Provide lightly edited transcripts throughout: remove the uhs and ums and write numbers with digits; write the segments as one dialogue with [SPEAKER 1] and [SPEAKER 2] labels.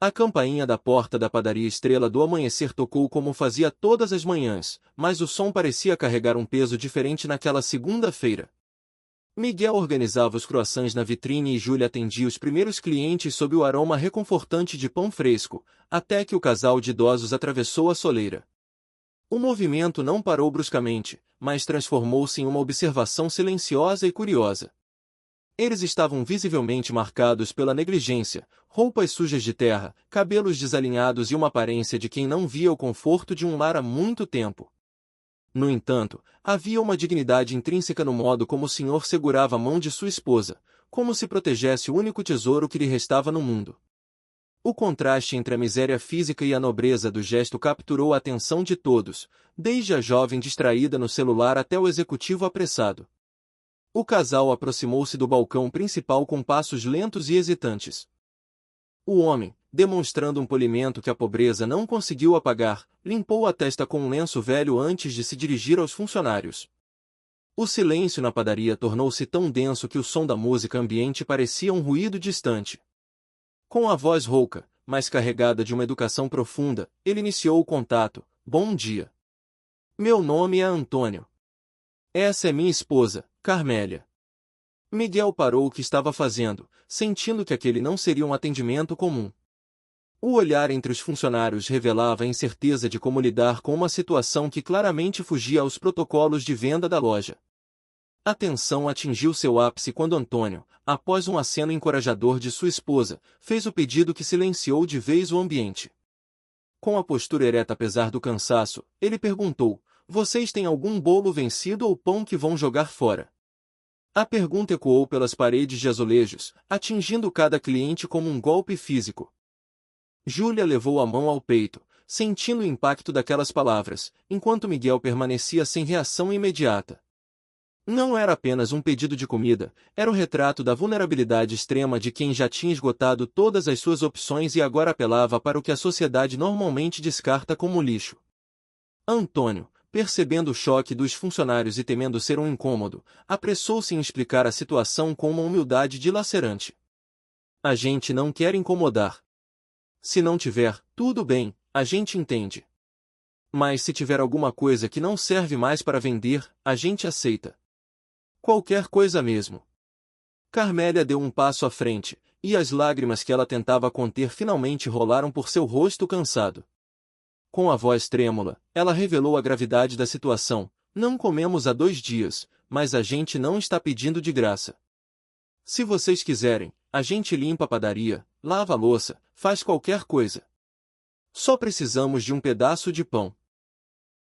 [SPEAKER 1] A campainha da porta da padaria Estrela do Amanhecer tocou como fazia todas as manhãs, mas o som parecia carregar um peso diferente naquela segunda-feira. Miguel organizava os croissants na vitrine e Júlia atendia os primeiros clientes sob o aroma reconfortante de pão fresco, até que o casal de idosos atravessou a soleira. O movimento não parou bruscamente, mas transformou-se em uma observação silenciosa e curiosa. Eles estavam visivelmente marcados pela negligência, roupas sujas de terra, cabelos desalinhados e uma aparência de quem não via o conforto de um lar há muito tempo. No entanto, havia uma dignidade intrínseca no modo como o senhor segurava a mão de sua esposa, como se protegesse o único tesouro que lhe restava no mundo. O contraste entre a miséria física e a nobreza do gesto capturou a atenção de todos, desde a jovem distraída no celular até o executivo apressado. O casal aproximou-se do balcão principal com passos lentos e hesitantes. O homem, demonstrando um polimento que a pobreza não conseguiu apagar, limpou a testa com um lenço velho antes de se dirigir aos funcionários. O silêncio na padaria tornou-se tão denso que o som da música ambiente parecia um ruído distante. Com a voz rouca, mas carregada de uma educação profunda, ele iniciou o contato. Bom dia. Meu nome é Antônio. Essa é minha esposa, Carmélia. Miguel parou o que estava fazendo, sentindo que aquele não seria um atendimento comum. O olhar entre os funcionários revelava a incerteza de como lidar com uma situação que claramente fugia aos protocolos de venda da loja. A tensão atingiu seu ápice quando Antônio, após um aceno encorajador de sua esposa, fez o pedido que silenciou de vez o ambiente. Com a postura ereta apesar do cansaço, ele perguntou: vocês têm algum bolo vencido ou pão que vão jogar fora? A pergunta ecoou pelas paredes de azulejos, atingindo cada cliente como um golpe físico. Júlia levou a mão ao peito, sentindo o impacto daquelas palavras, enquanto Miguel permanecia sem reação imediata. Não era apenas um pedido de comida, era o retrato da vulnerabilidade extrema de quem já tinha esgotado todas as suas opções e agora apelava para o que a sociedade normalmente descarta como lixo. Antônio, percebendo o choque dos funcionários e temendo ser um incômodo, apressou-se em explicar a situação com uma humildade dilacerante. A gente não quer incomodar. Se não tiver, tudo bem, a gente entende. Mas se tiver alguma coisa que não serve mais para vender, a gente aceita. Qualquer coisa mesmo. Carmélia deu um passo à frente, e as lágrimas que ela tentava conter finalmente rolaram por seu rosto cansado. Com a voz trêmula, ela revelou a gravidade da situação. Não comemos há 2 dias, mas a gente não está pedindo de graça. Se vocês quiserem, a gente limpa a padaria, lava a louça, faz qualquer coisa. Só precisamos de um pedaço de pão.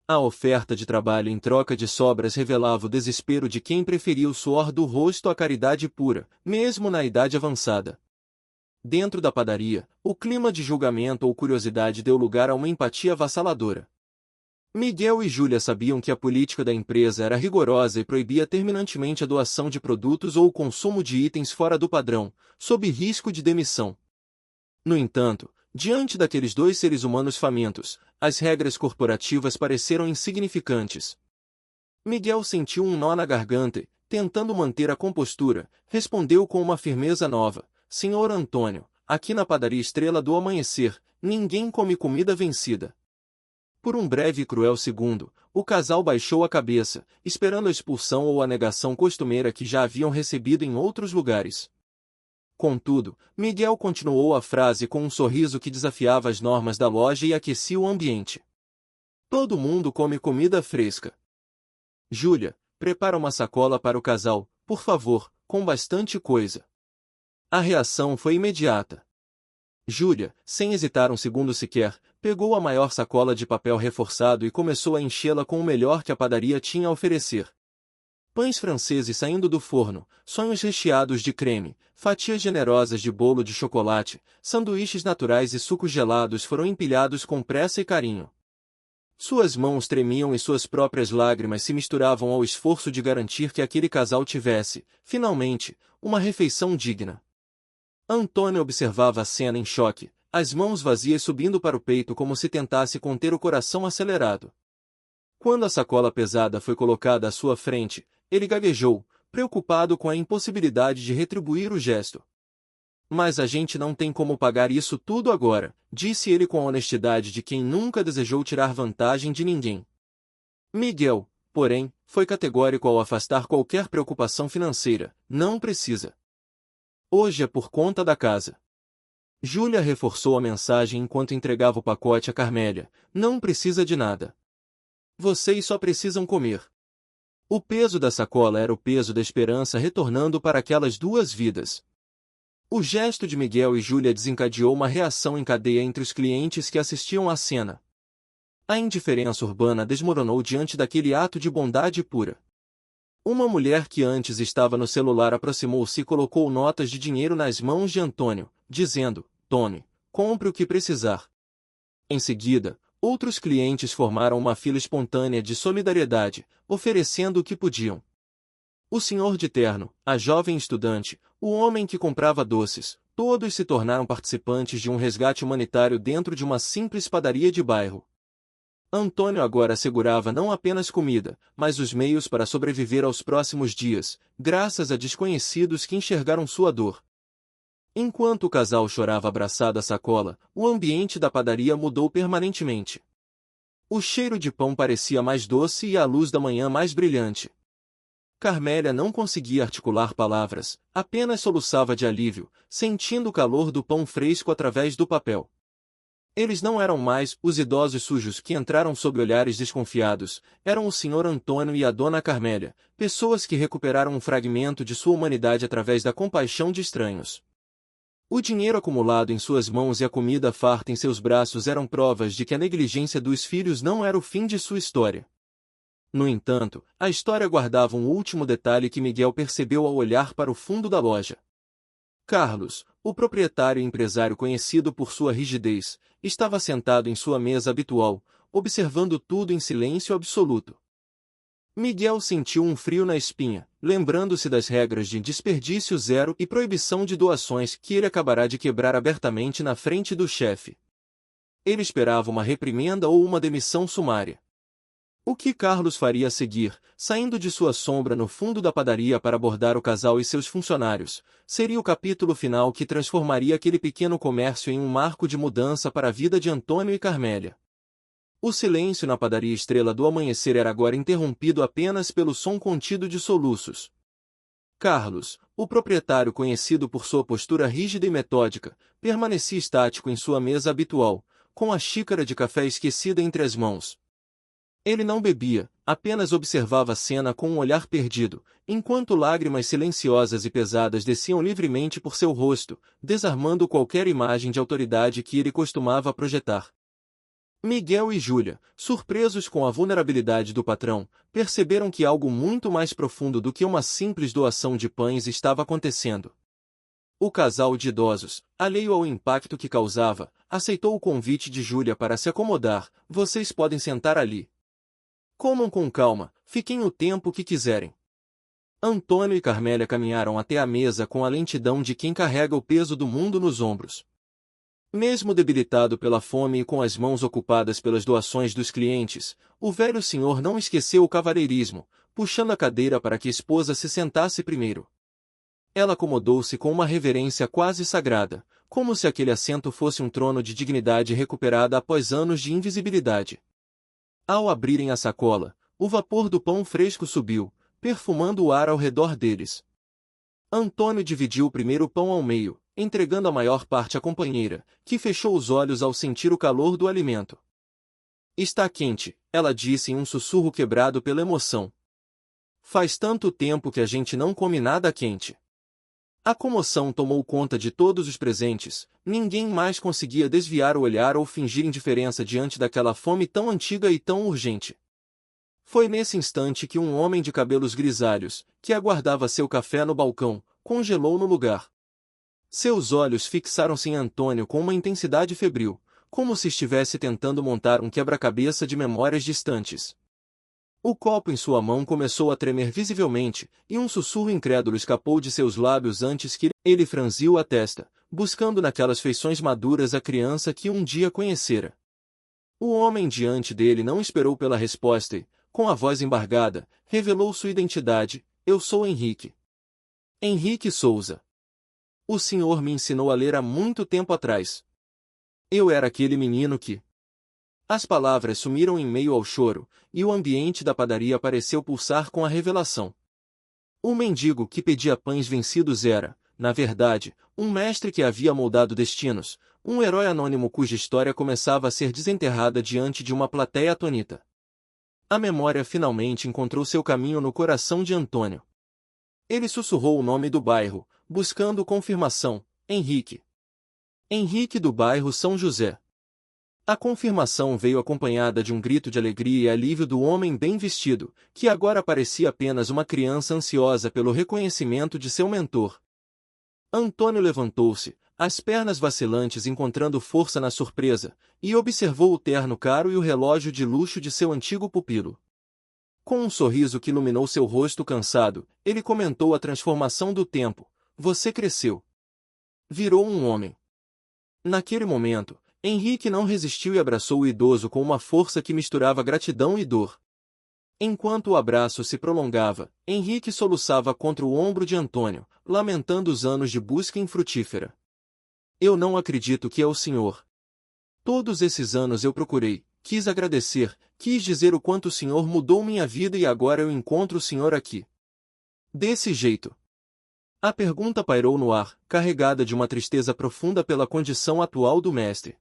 [SPEAKER 1] A oferta de trabalho em troca de sobras revelava o desespero de quem preferia o suor do rosto à caridade pura, mesmo na idade avançada. Dentro da padaria, o clima de julgamento ou curiosidade deu lugar a uma empatia avassaladora. Miguel e Júlia sabiam que a política da empresa era rigorosa e proibia terminantemente a doação de produtos ou o consumo de itens fora do padrão, sob risco de demissão. No entanto, diante daqueles 2 seres humanos famintos, as regras corporativas pareceram insignificantes. Miguel sentiu um nó na garganta e, tentando manter a compostura, respondeu com uma firmeza nova: Senhor Antônio, aqui na padaria Estrela do Amanhecer, ninguém come comida vencida. Por um breve e cruel segundo, o casal baixou a cabeça, esperando a expulsão ou a negação costumeira que já haviam recebido em outros lugares. Contudo, Miguel continuou a frase com um sorriso que desafiava as normas da loja e aquecia o ambiente. Todo mundo come comida fresca. Júlia, prepara uma sacola para o casal, por favor, com bastante coisa. A reação foi imediata. Júlia, sem hesitar um segundo sequer, pegou a maior sacola de papel reforçado e começou a enchê-la com o melhor que a padaria tinha a oferecer. Pães franceses saindo do forno, sonhos recheados de creme, fatias generosas de bolo de chocolate, sanduíches naturais e sucos gelados foram empilhados com pressa e carinho. Suas mãos tremiam e suas próprias lágrimas se misturavam ao esforço de garantir que aquele casal tivesse, finalmente, uma refeição digna. Antônio observava a cena em choque, as mãos vazias subindo para o peito como se tentasse conter o coração acelerado. Quando a sacola pesada foi colocada à sua frente, ele gaguejou, preocupado com a impossibilidade de retribuir o gesto. Mas a gente não tem como pagar isso tudo agora, disse ele com a honestidade de quem nunca desejou tirar vantagem de ninguém. Miguel, porém, foi categórico ao afastar qualquer preocupação financeira. Não precisa. Hoje é por conta da casa. Júlia reforçou a mensagem enquanto entregava o pacote a Carmélia. Não precisa de nada. Vocês só precisam comer. O peso da sacola era o peso da esperança retornando para aquelas duas vidas. O gesto de Miguel e Júlia desencadeou uma reação em cadeia entre os clientes que assistiam à cena. A indiferença urbana desmoronou diante daquele ato de bondade pura. Uma mulher que antes estava no celular aproximou-se e colocou notas de dinheiro nas mãos de Antônio, dizendo: "Tome, compre o que precisar." Em seguida, outros clientes formaram uma fila espontânea de solidariedade, oferecendo o que podiam. O senhor de terno, a jovem estudante, o homem que comprava doces, todos se tornaram participantes de um resgate humanitário dentro de uma simples padaria de bairro. Antônio agora assegurava não apenas comida, mas os meios para sobreviver aos próximos dias, graças a desconhecidos que enxergaram sua dor. Enquanto o casal chorava abraçado à sacola, o ambiente da padaria mudou permanentemente. O cheiro de pão parecia mais doce e a luz da manhã mais brilhante. Carmélia não conseguia articular palavras, apenas soluçava de alívio, sentindo o calor do pão fresco através do papel. Eles não eram mais os idosos sujos que entraram sob olhares desconfiados, eram o Sr. Antônio e a Dona Carmélia, pessoas que recuperaram um fragmento de sua humanidade através da compaixão de estranhos. O dinheiro acumulado em suas mãos e a comida farta em seus braços eram provas de que a negligência dos filhos não era o fim de sua história. No entanto, a história guardava um último detalhe que Miguel percebeu ao olhar para o fundo da loja. Carlos, o proprietário e empresário conhecido por sua rigidez, estava sentado em sua mesa habitual, observando tudo em silêncio absoluto. Miguel sentiu um frio na espinha, lembrando-se das regras de desperdício zero e proibição de doações que ele acabará de quebrar abertamente na frente do chefe. Ele esperava uma reprimenda ou uma demissão sumária. O que Carlos faria a seguir, saindo de sua sombra no fundo da padaria para abordar o casal e seus funcionários, seria o capítulo final que transformaria aquele pequeno comércio em um marco de mudança para a vida de Antônio e Carmélia. O silêncio na padaria Estrela do Amanhecer era agora interrompido apenas pelo som contido de soluços. Carlos, o proprietário conhecido por sua postura rígida e metódica, permanecia estático em sua mesa habitual, com a xícara de café esquecida entre as mãos. Ele não bebia, apenas observava a cena com um olhar perdido, enquanto lágrimas silenciosas e pesadas desciam livremente por seu rosto, desarmando qualquer imagem de autoridade que ele costumava projetar. Miguel e Júlia, surpresos com a vulnerabilidade do patrão, perceberam que algo muito mais profundo do que uma simples doação de pães estava acontecendo. O casal de idosos, alheio ao impacto que causava, aceitou o convite de Júlia para se acomodar. "Vocês podem sentar ali. Comam com calma, fiquem o tempo que quiserem." Antônio e Carmélia caminharam até a mesa com a lentidão de quem carrega o peso do mundo nos ombros. Mesmo debilitado pela fome e com as mãos ocupadas pelas doações dos clientes, o velho senhor não esqueceu o cavalheirismo, puxando a cadeira para que a esposa se sentasse primeiro. Ela acomodou-se com uma reverência quase sagrada, como se aquele assento fosse um trono de dignidade recuperada após anos de invisibilidade. Ao abrirem a sacola, o vapor do pão fresco subiu, perfumando o ar ao redor deles. Antônio dividiu o primeiro pão ao meio, entregando a maior parte à companheira, que fechou os olhos ao sentir o calor do alimento. "Está quente", ela disse em um sussurro quebrado pela emoção. "Faz tanto tempo que a gente não come nada quente." A comoção tomou conta de todos os presentes, ninguém mais conseguia desviar o olhar ou fingir indiferença diante daquela fome tão antiga e tão urgente. Foi nesse instante que um homem de cabelos grisalhos, que aguardava seu café no balcão, congelou no lugar. Seus olhos fixaram-se em Antônio com uma intensidade febril, como se estivesse tentando montar um quebra-cabeça de memórias distantes. O copo em sua mão começou a tremer visivelmente, e um sussurro incrédulo escapou de seus lábios antes que ele franziu a testa, buscando naquelas feições maduras a criança que um dia conhecera. O homem diante dele não esperou pela resposta e, com a voz embargada, revelou sua identidade: "Eu sou Henrique. Henrique Souza." O senhor me ensinou a ler há muito tempo atrás. Eu era aquele menino que... As palavras sumiram em meio ao choro, e o ambiente da padaria pareceu pulsar com a revelação. O mendigo que pedia pães vencidos era, na verdade, um mestre que havia moldado destinos, um herói anônimo cuja história começava a ser desenterrada diante de uma plateia atônita. A memória finalmente encontrou seu caminho no coração de Antônio. Ele sussurrou o nome do bairro, buscando confirmação: Henrique. Henrique do bairro São José. A confirmação veio acompanhada de um grito de alegria e alívio do homem bem vestido, que agora parecia apenas uma criança ansiosa pelo reconhecimento de seu mentor. Antônio levantou-se, as pernas vacilantes encontrando força na surpresa, e observou o terno caro e o relógio de luxo de seu antigo pupilo. Com um sorriso que iluminou seu rosto cansado, ele comentou a transformação do tempo: você cresceu. Virou um homem. Naquele momento, Henrique não resistiu e abraçou o idoso com uma força que misturava gratidão e dor. Enquanto o abraço se prolongava, Henrique soluçava contra o ombro de Antônio, lamentando os anos de busca infrutífera. Eu não acredito que é o senhor. Todos esses anos eu procurei, quis agradecer, quis dizer o quanto o senhor mudou minha vida e agora eu encontro o senhor aqui. Desse jeito. A pergunta pairou no ar, carregada de uma tristeza profunda pela condição atual do mestre.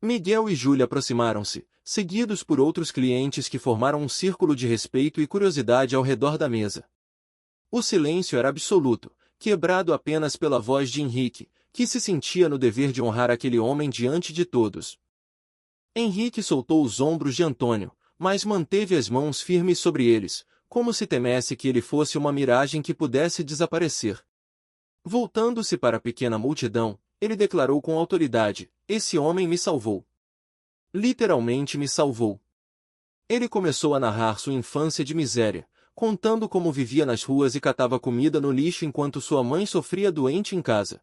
[SPEAKER 1] Miguel e Júlia aproximaram-se, seguidos por outros clientes que formaram um círculo de respeito e curiosidade ao redor da mesa. O silêncio era absoluto, quebrado apenas pela voz de Henrique, que se sentia no dever de honrar aquele homem diante de todos. Henrique soltou os ombros de Antônio, mas manteve as mãos firmes sobre eles, como se temesse que ele fosse uma miragem que pudesse desaparecer. Voltando-se para a pequena multidão, ele declarou com autoridade: esse homem me salvou. Literalmente me salvou. Ele começou a narrar sua infância de miséria, contando como vivia nas ruas e catava comida no lixo enquanto sua mãe sofria doente em casa.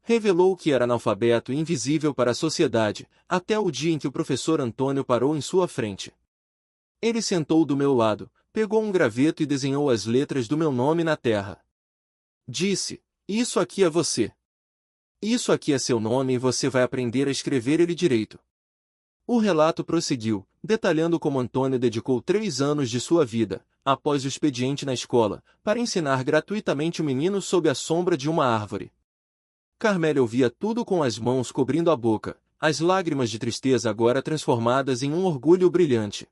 [SPEAKER 1] Revelou que era analfabeto e invisível para a sociedade, até o dia em que o professor Antônio parou em sua frente. Ele sentou do meu lado, pegou um graveto e desenhou as letras do meu nome na terra. Disse: isso aqui é você. Isso aqui é seu nome e você vai aprender a escrever ele direito. O relato prosseguiu, detalhando como Antônio dedicou 3 anos de sua vida, após o expediente na escola, para ensinar gratuitamente o menino sob a sombra de uma árvore. Carmélia ouvia tudo com as mãos cobrindo a boca, as lágrimas de tristeza agora transformadas em um orgulho brilhante.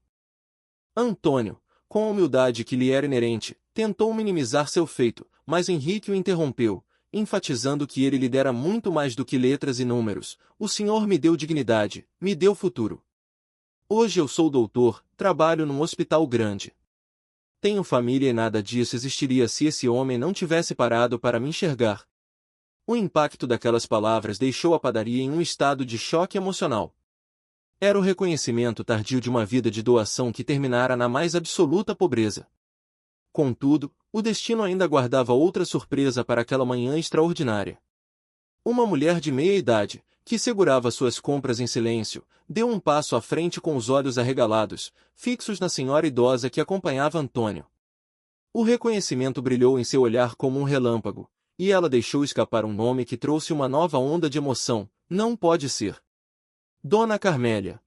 [SPEAKER 1] Antônio, com a humildade que lhe era inerente, tentou minimizar seu feito, mas Henrique o interrompeu, enfatizando que ele lhe dera muito mais do que letras e números. O senhor me deu dignidade, me deu futuro. Hoje eu sou doutor, trabalho num hospital grande. Tenho família e nada disso existiria se esse homem não tivesse parado para me enxergar. O impacto daquelas palavras deixou a padaria em um estado de choque emocional. Era o reconhecimento tardio de uma vida de doação que terminara na mais absoluta pobreza. Contudo, o destino ainda guardava outra surpresa para aquela manhã extraordinária. Uma mulher de meia idade, que segurava suas compras em silêncio, deu um passo à frente com os olhos arregalados, fixos na senhora idosa que acompanhava Antônio. O reconhecimento brilhou em seu olhar como um relâmpago, e ela deixou escapar um nome que trouxe uma nova onda de emoção: não pode ser. Dona Carmélia.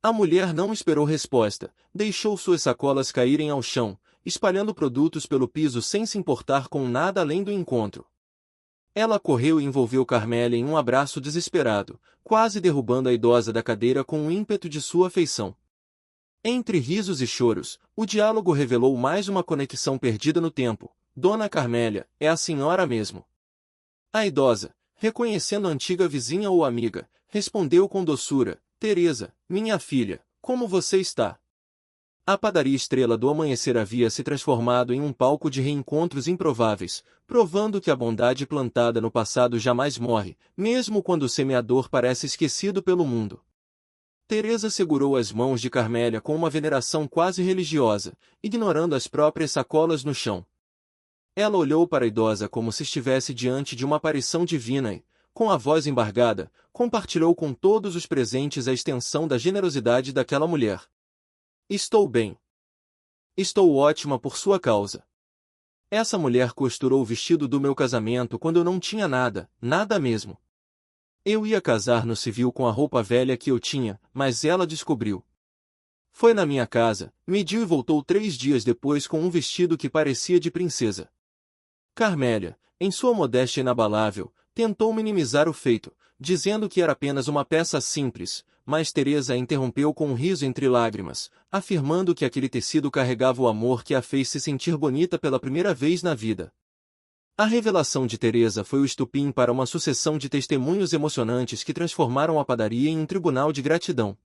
[SPEAKER 1] A mulher não esperou resposta, deixou suas sacolas caírem ao chão, espalhando produtos pelo piso sem se importar com nada além do encontro. Ela correu e envolveu Carmélia em um abraço desesperado, quase derrubando a idosa da cadeira com o ímpeto de sua afeição. Entre risos e choros, o diálogo revelou mais uma conexão perdida no tempo. Dona Carmélia, é a senhora mesmo. A idosa, reconhecendo a antiga vizinha ou amiga, respondeu com doçura: Teresa, minha filha, como você está? A padaria Estrela do Amanhecer havia se transformado em um palco de reencontros improváveis, provando que a bondade plantada no passado jamais morre, mesmo quando o semeador parece esquecido pelo mundo. Teresa segurou as mãos de Carmélia com uma veneração quase religiosa, ignorando as próprias sacolas no chão. Ela olhou para a idosa como se estivesse diante de uma aparição divina e, com a voz embargada, compartilhou com todos os presentes a extensão da generosidade daquela mulher. Estou bem. Estou ótima por sua causa. Essa mulher costurou o vestido do meu casamento quando eu não tinha nada, nada mesmo. Eu ia casar no civil com a roupa velha que eu tinha, mas ela descobriu. Foi na minha casa, mediu e voltou 3 dias depois com um vestido que parecia de princesa. Carmélia, em sua modéstia inabalável, tentou minimizar o feito, dizendo que era apenas uma peça simples, mas Teresa a interrompeu com um riso entre lágrimas, afirmando que aquele tecido carregava o amor que a fez se sentir bonita pela primeira vez na vida. A revelação de Teresa foi o estupim para uma sucessão de testemunhos emocionantes que transformaram a padaria em um tribunal de gratidão.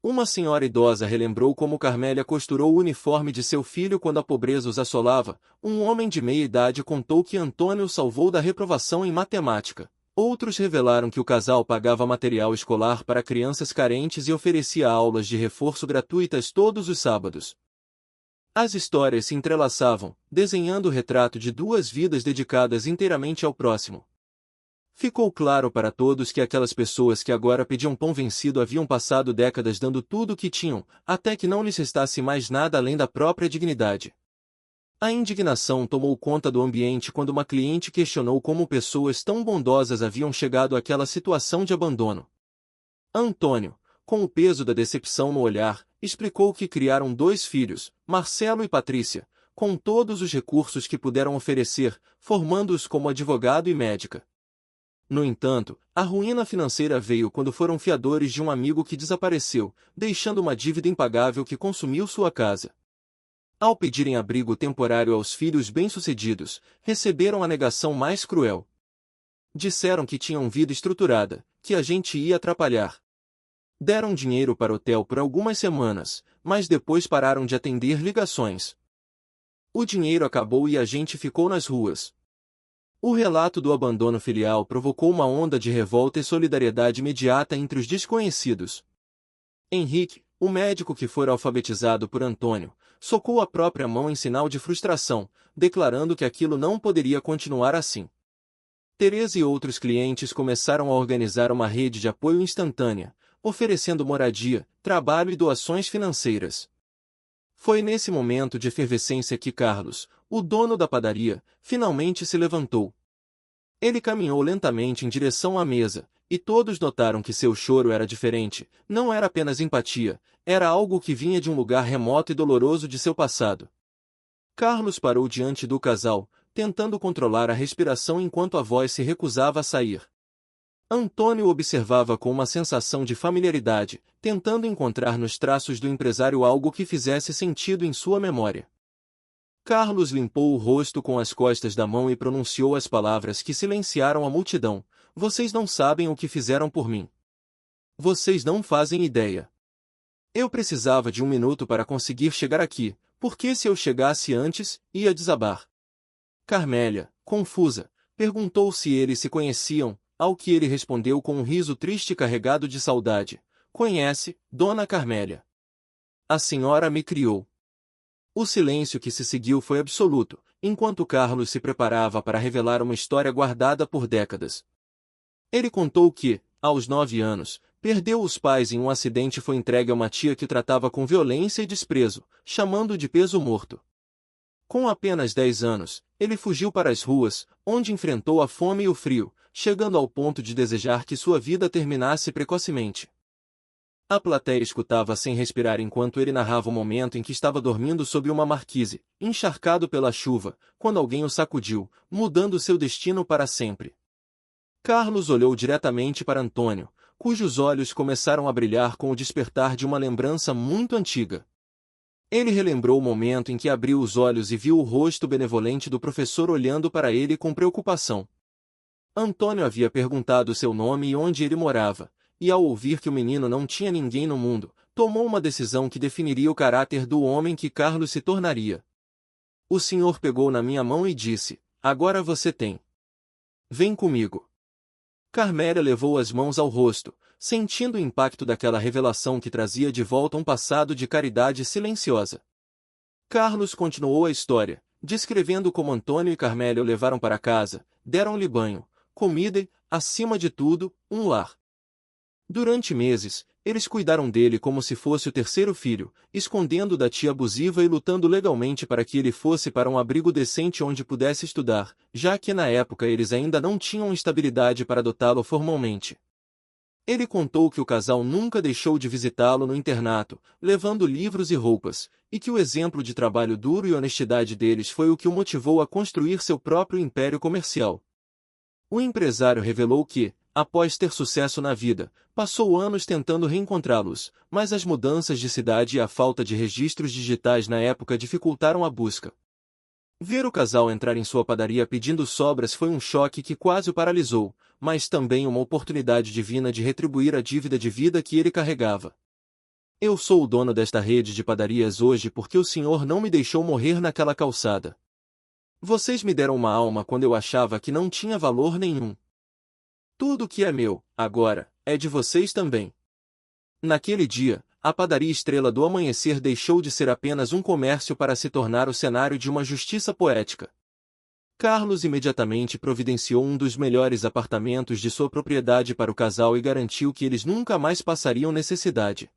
[SPEAKER 1] Uma senhora idosa relembrou como Carmélia costurou o uniforme de seu filho quando a pobreza os assolava. Um homem de meia idade contou que Antônio o salvou da reprovação em matemática. Outros revelaram que o casal pagava material escolar para crianças carentes e oferecia aulas de reforço gratuitas todos os sábados. As histórias se entrelaçavam, desenhando o retrato de duas vidas dedicadas inteiramente ao próximo. Ficou claro para todos que aquelas pessoas que agora pediam pão vencido haviam passado décadas dando tudo o que tinham, até que não lhes restasse mais nada além da própria dignidade. A indignação tomou conta do ambiente quando uma cliente questionou como pessoas tão bondosas haviam chegado àquela situação de abandono. Antônio, com o peso da decepção no olhar, explicou que criaram 2 filhos, Marcelo e Patrícia, com todos os recursos que puderam oferecer, formando-os como advogado e médica. No entanto, a ruína financeira veio quando foram fiadores de um amigo que desapareceu, deixando uma dívida impagável que consumiu sua casa. Ao pedirem abrigo temporário aos filhos bem-sucedidos, receberam a negação mais cruel. Disseram que tinham vida estruturada, que a gente ia atrapalhar. Deram dinheiro para o hotel por algumas semanas, mas depois pararam de atender ligações. O dinheiro acabou e a gente ficou nas ruas. O relato do abandono filial provocou uma onda de revolta e solidariedade imediata entre os desconhecidos. Henrique, o médico que fora alfabetizado por Antônio, socou a própria mão em sinal de frustração, declarando que aquilo não poderia continuar assim. Teresa e outros clientes começaram a organizar uma rede de apoio instantânea, oferecendo moradia, trabalho e doações financeiras. Foi nesse momento de efervescência que Carlos, o dono da padaria, finalmente se levantou. Ele caminhou lentamente em direção à mesa, e todos notaram que seu choro era diferente, não era apenas empatia, era algo que vinha de um lugar remoto e doloroso de seu passado. Carlos parou diante do casal, tentando controlar a respiração enquanto a voz se recusava a sair. Antônio observava com uma sensação de familiaridade, tentando encontrar nos traços do empresário algo que fizesse sentido em sua memória. Carlos limpou o rosto com as costas da mão e pronunciou as palavras que silenciaram a multidão. Vocês não sabem o que fizeram por mim. Vocês não fazem ideia. Eu precisava de 1 minuto para conseguir chegar aqui, porque se eu chegasse antes, ia desabar. Carmélia, confusa, perguntou se eles se conheciam, ao que ele respondeu com um riso triste carregado de saudade. Conhece, Dona Carmélia. A senhora me criou. O silêncio que se seguiu foi absoluto, enquanto Carlos se preparava para revelar uma história guardada por décadas. Ele contou que, aos 9 anos, perdeu os pais em um acidente e foi entregue a uma tia que tratava com violência e desprezo, chamando-o de peso morto. Com apenas 10 anos, ele fugiu para as ruas, onde enfrentou a fome e o frio, chegando ao ponto de desejar que sua vida terminasse precocemente. A plateia escutava sem respirar enquanto ele narrava o momento em que estava dormindo sob uma marquise, encharcado pela chuva, quando alguém o sacudiu, mudando seu destino para sempre. Carlos olhou diretamente para Antônio, cujos olhos começaram a brilhar com o despertar de uma lembrança muito antiga. Ele relembrou o momento em que abriu os olhos e viu o rosto benevolente do professor olhando para ele com preocupação. Antônio havia perguntado seu nome e onde ele morava, e ao ouvir que o menino não tinha ninguém no mundo, tomou uma decisão que definiria o caráter do homem que Carlos se tornaria. O senhor pegou na minha mão e disse, agora você tem. Vem comigo. Carmélia levou as mãos ao rosto, sentindo o impacto daquela revelação que trazia de volta um passado de caridade silenciosa. Carlos continuou a história, descrevendo como Antônio e Carmélia o levaram para casa, deram-lhe banho, comida e, acima de tudo, um lar. Durante meses, eles cuidaram dele como se fosse o terceiro filho, escondendo da tia abusiva e lutando legalmente para que ele fosse para um abrigo decente onde pudesse estudar, já que na época eles ainda não tinham estabilidade para adotá-lo formalmente. Ele contou que o casal nunca deixou de visitá-lo no internato, levando livros e roupas, e que o exemplo de trabalho duro e honestidade deles foi o que o motivou a construir seu próprio império comercial. O empresário revelou que, após ter sucesso na vida, passou anos tentando reencontrá-los, mas as mudanças de cidade e a falta de registros digitais na época dificultaram a busca. Ver o casal entrar em sua padaria pedindo sobras foi um choque que quase o paralisou, mas também uma oportunidade divina de retribuir a dívida de vida que ele carregava. Eu sou o dono desta rede de padarias hoje porque o Senhor não me deixou morrer naquela calçada. Vocês me deram uma alma quando eu achava que não tinha valor nenhum. Tudo que é meu, agora, é de vocês também. Naquele dia, a padaria Estrela do Amanhecer deixou de ser apenas um comércio para se tornar o cenário de uma justiça poética. Carlos imediatamente providenciou um dos melhores apartamentos de sua propriedade para o casal e garantiu que eles nunca mais passariam necessidade.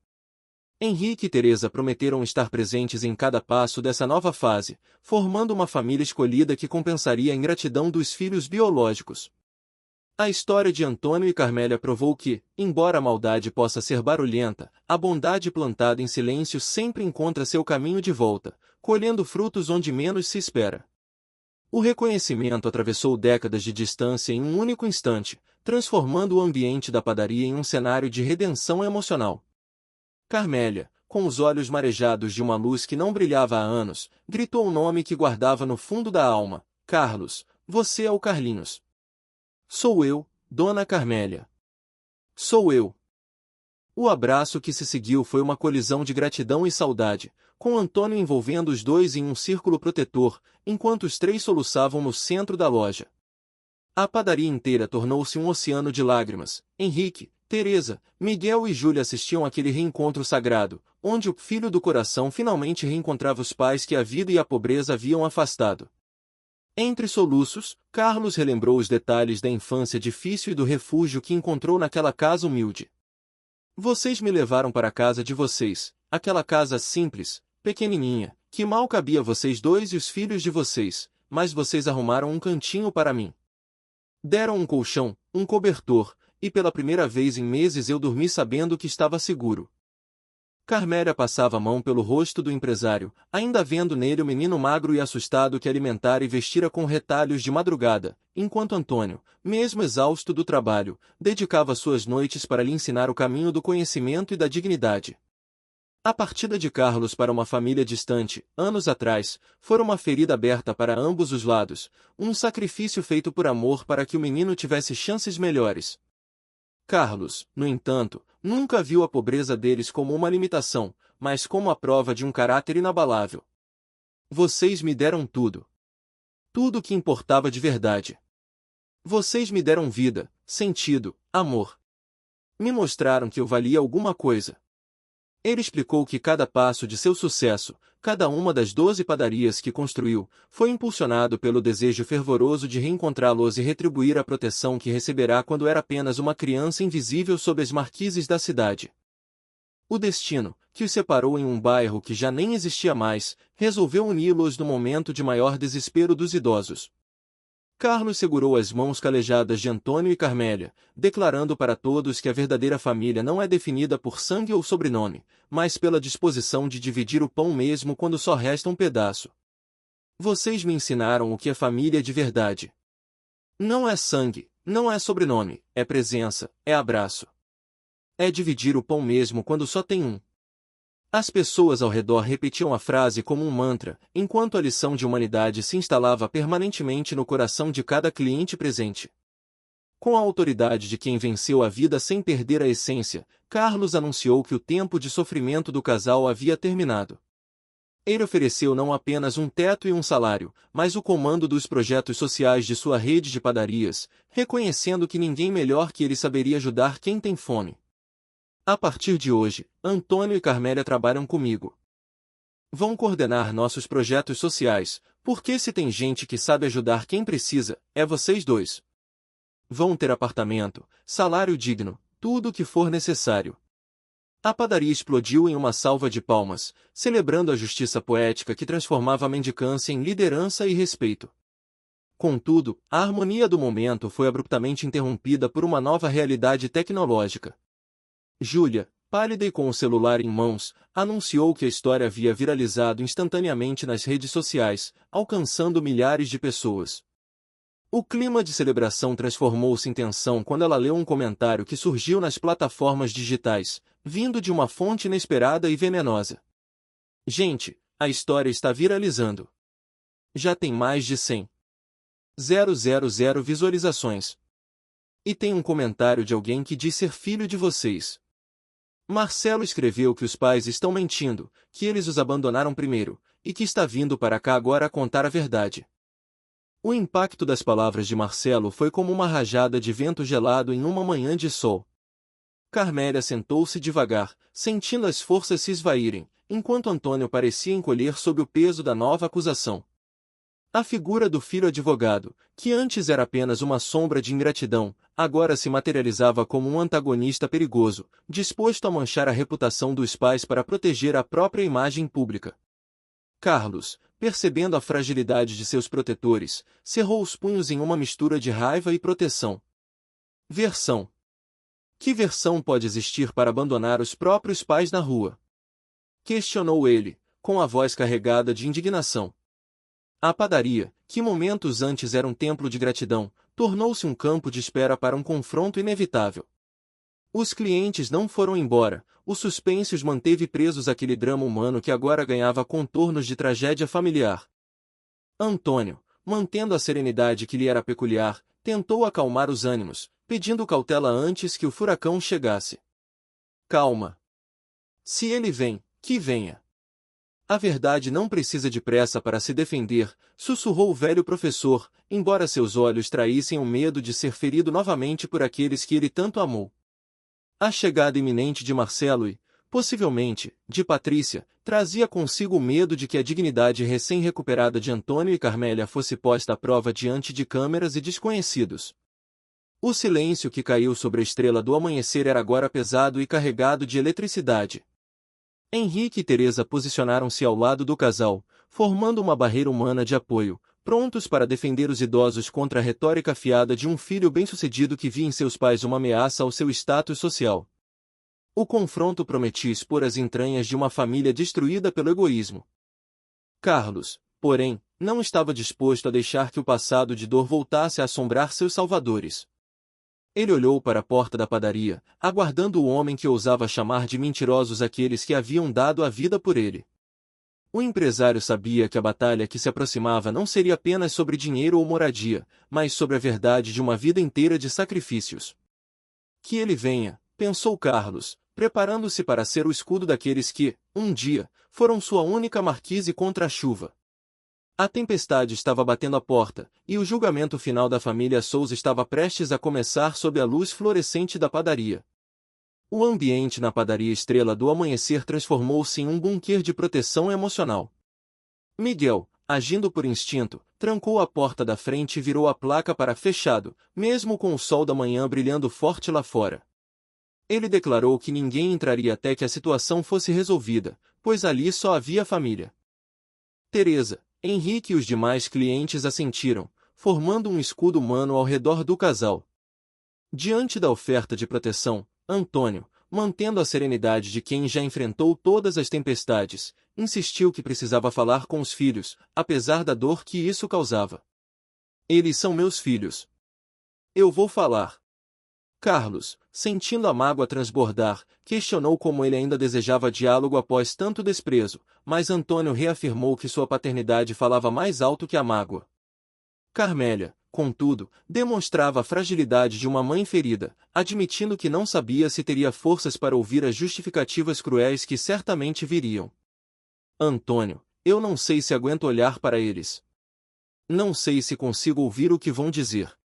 [SPEAKER 1] Henrique e Teresa prometeram estar presentes em cada passo dessa nova fase, formando uma família escolhida que compensaria a ingratidão dos filhos biológicos. A história de Antônio e Carmélia provou que, embora a maldade possa ser barulhenta, a bondade plantada em silêncio sempre encontra seu caminho de volta, colhendo frutos onde menos se espera. O reconhecimento atravessou décadas de distância em um único instante, transformando o ambiente da padaria em um cenário de redenção emocional. Carmélia, com os olhos marejados de uma luz que não brilhava há anos, gritou o nome que guardava no fundo da alma: Carlos, você é o Carlinhos. Sou eu, Dona Carmélia. Sou eu. O abraço que se seguiu foi uma colisão de gratidão e saudade, com Antônio envolvendo os dois em um círculo protetor, enquanto os três soluçavam no centro da loja. A padaria inteira tornou-se um oceano de lágrimas. Henrique, Teresa, Miguel e Júlia assistiam àquele reencontro sagrado, onde o filho do coração finalmente reencontrava os pais que a vida e a pobreza haviam afastado. Entre soluços, Carlos relembrou os detalhes da infância difícil e do refúgio que encontrou naquela casa humilde. Vocês me levaram para a casa de vocês, aquela casa simples, pequenininha, que mal cabia vocês dois e os filhos de vocês, mas vocês arrumaram um cantinho para mim. Deram um colchão, um cobertor, e pela primeira vez em meses eu dormi sabendo que estava seguro. Carmélia passava a mão pelo rosto do empresário, ainda vendo nele o menino magro e assustado que alimentara e vestira com retalhos de madrugada, enquanto Antônio, mesmo exausto do trabalho, dedicava suas noites para lhe ensinar o caminho do conhecimento e da dignidade. A partida de Carlos para uma família distante, anos atrás, fora uma ferida aberta para ambos os lados, um sacrifício feito por amor para que o menino tivesse chances melhores. Carlos, no entanto, nunca viu a pobreza deles como uma limitação, mas como a prova de um caráter inabalável. Vocês me deram tudo. Tudo o que importava de verdade. Vocês me deram vida, sentido, amor. Me mostraram que eu valia alguma coisa. Ele explicou que cada passo de seu sucesso, cada uma das 12 padarias que construiu, foi impulsionado pelo desejo fervoroso de reencontrá-los e retribuir a proteção que receberá quando era apenas uma criança invisível sob as marquises da cidade. O destino, que os separou em um bairro que já nem existia mais, resolveu uni-los no momento de maior desespero dos idosos. Carlos segurou as mãos calejadas de Antônio e Carmélia, declarando para todos que a verdadeira família não é definida por sangue ou sobrenome, mas pela disposição de dividir o pão mesmo quando só resta um pedaço. Vocês me ensinaram o que é família de verdade. Não é sangue, não é sobrenome, é presença, é abraço. É dividir o pão mesmo quando só tem um. As pessoas ao redor repetiam a frase como um mantra, enquanto a lição de humanidade se instalava permanentemente no coração de cada cliente presente. Com a autoridade de quem venceu a vida sem perder a essência, Carlos anunciou que o tempo de sofrimento do casal havia terminado. Ele ofereceu não apenas um teto e um salário, mas o comando dos projetos sociais de sua rede de padarias, reconhecendo que ninguém melhor que ele saberia ajudar quem tem fome. A partir de hoje, Antônio e Carmélia trabalham comigo. Vão coordenar nossos projetos sociais, porque se tem gente que sabe ajudar quem precisa, é vocês dois. Vão ter apartamento, salário digno, tudo o que for necessário. A padaria explodiu em uma salva de palmas, celebrando a justiça poética que transformava a mendicância em liderança e respeito. Contudo, a harmonia do momento foi abruptamente interrompida por uma nova realidade tecnológica. Júlia, pálida e com o celular em mãos, anunciou que a história havia viralizado instantaneamente nas redes sociais, alcançando milhares de pessoas. O clima de celebração transformou-se em tensão quando ela leu um comentário que surgiu nas plataformas digitais, vindo de uma fonte inesperada e venenosa. Gente, a história está viralizando. Já tem mais de 100.000 visualizações. E tem um comentário de alguém que diz ser filho de vocês. Marcelo escreveu que os pais estão mentindo, que eles os abandonaram primeiro, e que está vindo para cá agora a contar a verdade. O impacto das palavras de Marcelo foi como uma rajada de vento gelado em uma manhã de sol. Carmélia sentou-se devagar, sentindo as forças se esvaírem, enquanto Antônio parecia encolher sob o peso da nova acusação. A figura do filho advogado, que antes era apenas uma sombra de ingratidão, agora se materializava como um antagonista perigoso, disposto a manchar a reputação dos pais para proteger a própria imagem pública. Carlos, percebendo a fragilidade de seus protetores, cerrou os punhos em uma mistura de raiva e proteção. Versão. Que versão pode existir para abandonar os próprios pais na rua? Questionou ele, com a voz carregada de indignação. A padaria, que momentos antes era um templo de gratidão, tornou-se um campo de espera para um confronto inevitável. Os clientes não foram embora, o suspense os manteve presos àquele drama humano que agora ganhava contornos de tragédia familiar. Antônio, mantendo a serenidade que lhe era peculiar, tentou acalmar os ânimos, pedindo cautela antes que o furacão chegasse. Calma. Se ele vem, que venha. A verdade não precisa de pressa para se defender, sussurrou o velho professor, embora seus olhos traíssem o medo de ser ferido novamente por aqueles que ele tanto amou. A chegada iminente de Marcelo e, possivelmente, de Patrícia, trazia consigo o medo de que a dignidade recém-recuperada de Antônio e Carmélia fosse posta à prova diante de câmeras e desconhecidos. O silêncio que caiu sobre a estrela do amanhecer era agora pesado e carregado de eletricidade. Henrique e Teresa posicionaram-se ao lado do casal, formando uma barreira humana de apoio, prontos para defender os idosos contra a retórica afiada de um filho bem-sucedido que via em seus pais uma ameaça ao seu status social. O confronto prometia expor as entranhas de uma família destruída pelo egoísmo. Carlos, porém, não estava disposto a deixar que o passado de dor voltasse a assombrar seus salvadores. Ele olhou para a porta da padaria, aguardando o homem que ousava chamar de mentirosos aqueles que haviam dado a vida por ele. O empresário sabia que a batalha que se aproximava não seria apenas sobre dinheiro ou moradia, mas sobre a verdade de uma vida inteira de sacrifícios. Que ele venha, pensou Carlos, preparando-se para ser o escudo daqueles que, um dia, foram sua única marquise contra a chuva. A tempestade estava batendo à porta, e o julgamento final da família Souza estava prestes a começar sob a luz fluorescente da padaria. O ambiente na padaria Estrela do Amanhecer transformou-se em um bunker de proteção emocional. Miguel, agindo por instinto, trancou a porta da frente e virou a placa para fechado, mesmo com o sol da manhã brilhando forte lá fora. Ele declarou que ninguém entraria até que a situação fosse resolvida, pois ali só havia família. Teresa, Henrique e os demais clientes assentiram, formando um escudo humano ao redor do casal. Diante da oferta de proteção, Antônio, mantendo a serenidade de quem já enfrentou todas as tempestades, insistiu que precisava falar com os filhos, apesar da dor que isso causava. Eles são meus filhos. Eu vou falar. Carlos, sentindo a mágoa transbordar, questionou como ele ainda desejava diálogo após tanto desprezo, mas Antônio reafirmou que sua paternidade falava mais alto que a mágoa. Carmélia, contudo, demonstrava a fragilidade de uma mãe ferida, admitindo que não sabia se teria forças para ouvir as justificativas cruéis que certamente viriam. Antônio, eu não sei se aguento olhar para eles. Não sei se consigo ouvir o que vão dizer.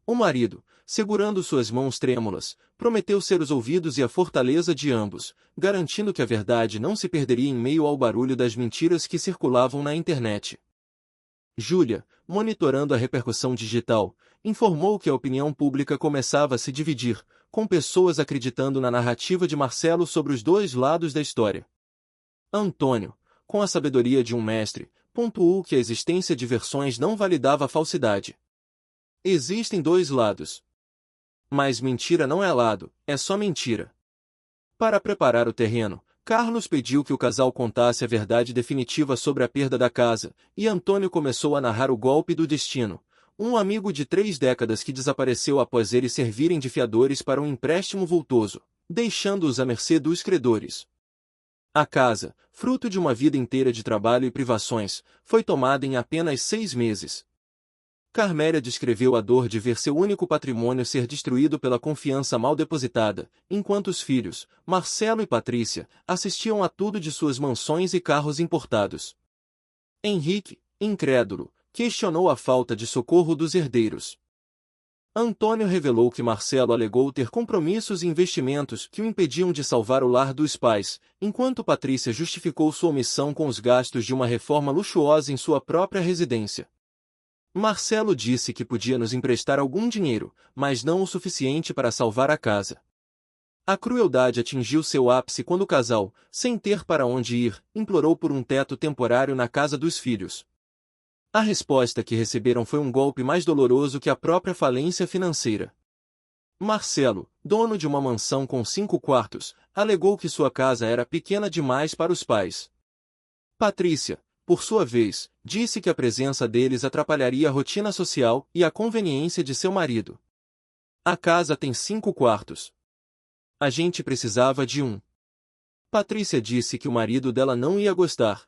[SPEAKER 1] O marido, segurando suas mãos trêmulas, prometeu ser os ouvidos e a fortaleza de ambos, garantindo que a verdade não se perderia em meio ao barulho das mentiras que circulavam na internet. Júlia, monitorando a repercussão digital, informou que a opinião pública começava a se dividir, com pessoas acreditando na narrativa de Marcelo sobre os dois lados da história. Antônio, com a sabedoria de um mestre, pontuou que a existência de versões não validava a falsidade. Existem dois lados. Mas mentira não é lado, é só mentira. Para preparar o terreno, Carlos pediu que o casal contasse a verdade definitiva sobre a perda da casa, e Antônio começou a narrar o golpe do destino, um amigo de 3 décadas que desapareceu após eles servirem de fiadores para um empréstimo vultoso, deixando-os à mercê dos credores. A casa, fruto de uma vida inteira de trabalho e privações, foi tomada em apenas 6 meses. Carmélia descreveu a dor de ver seu único patrimônio ser destruído pela confiança mal depositada, enquanto os filhos, Marcelo e Patrícia, assistiam a tudo de suas mansões e carros importados. Henrique, incrédulo, questionou a falta de socorro dos herdeiros. Antônio revelou que Marcelo alegou ter compromissos e investimentos que o impediam de salvar o lar dos pais, enquanto Patrícia justificou sua omissão com os gastos de uma reforma luxuosa em sua própria residência. Marcelo disse que podia nos emprestar algum dinheiro, mas não o suficiente para salvar a casa. A crueldade atingiu seu ápice quando o casal, sem ter para onde ir, implorou por um teto temporário na casa dos filhos. A resposta que receberam foi um golpe mais doloroso que a própria falência financeira. Marcelo, dono de uma mansão com 5 quartos, alegou que sua casa era pequena demais para os pais. Patrícia, por sua vez, disse que a presença deles atrapalharia a rotina social e a conveniência de seu marido. A casa tem 5 quartos. A gente precisava de um. Patrícia disse que o marido dela não ia gostar.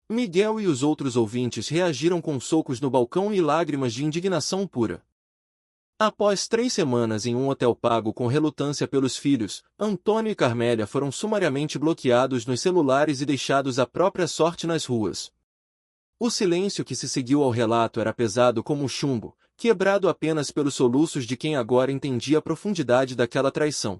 [SPEAKER 1] Miguel e os outros ouvintes reagiram com socos no balcão e lágrimas de indignação pura. Após 3 semanas em um hotel pago com relutância pelos filhos, Antônio e Carmélia foram sumariamente bloqueados nos celulares e deixados à própria sorte nas ruas. O silêncio que se seguiu ao relato era pesado como um chumbo, quebrado apenas pelos soluços de quem agora entendia a profundidade daquela traição.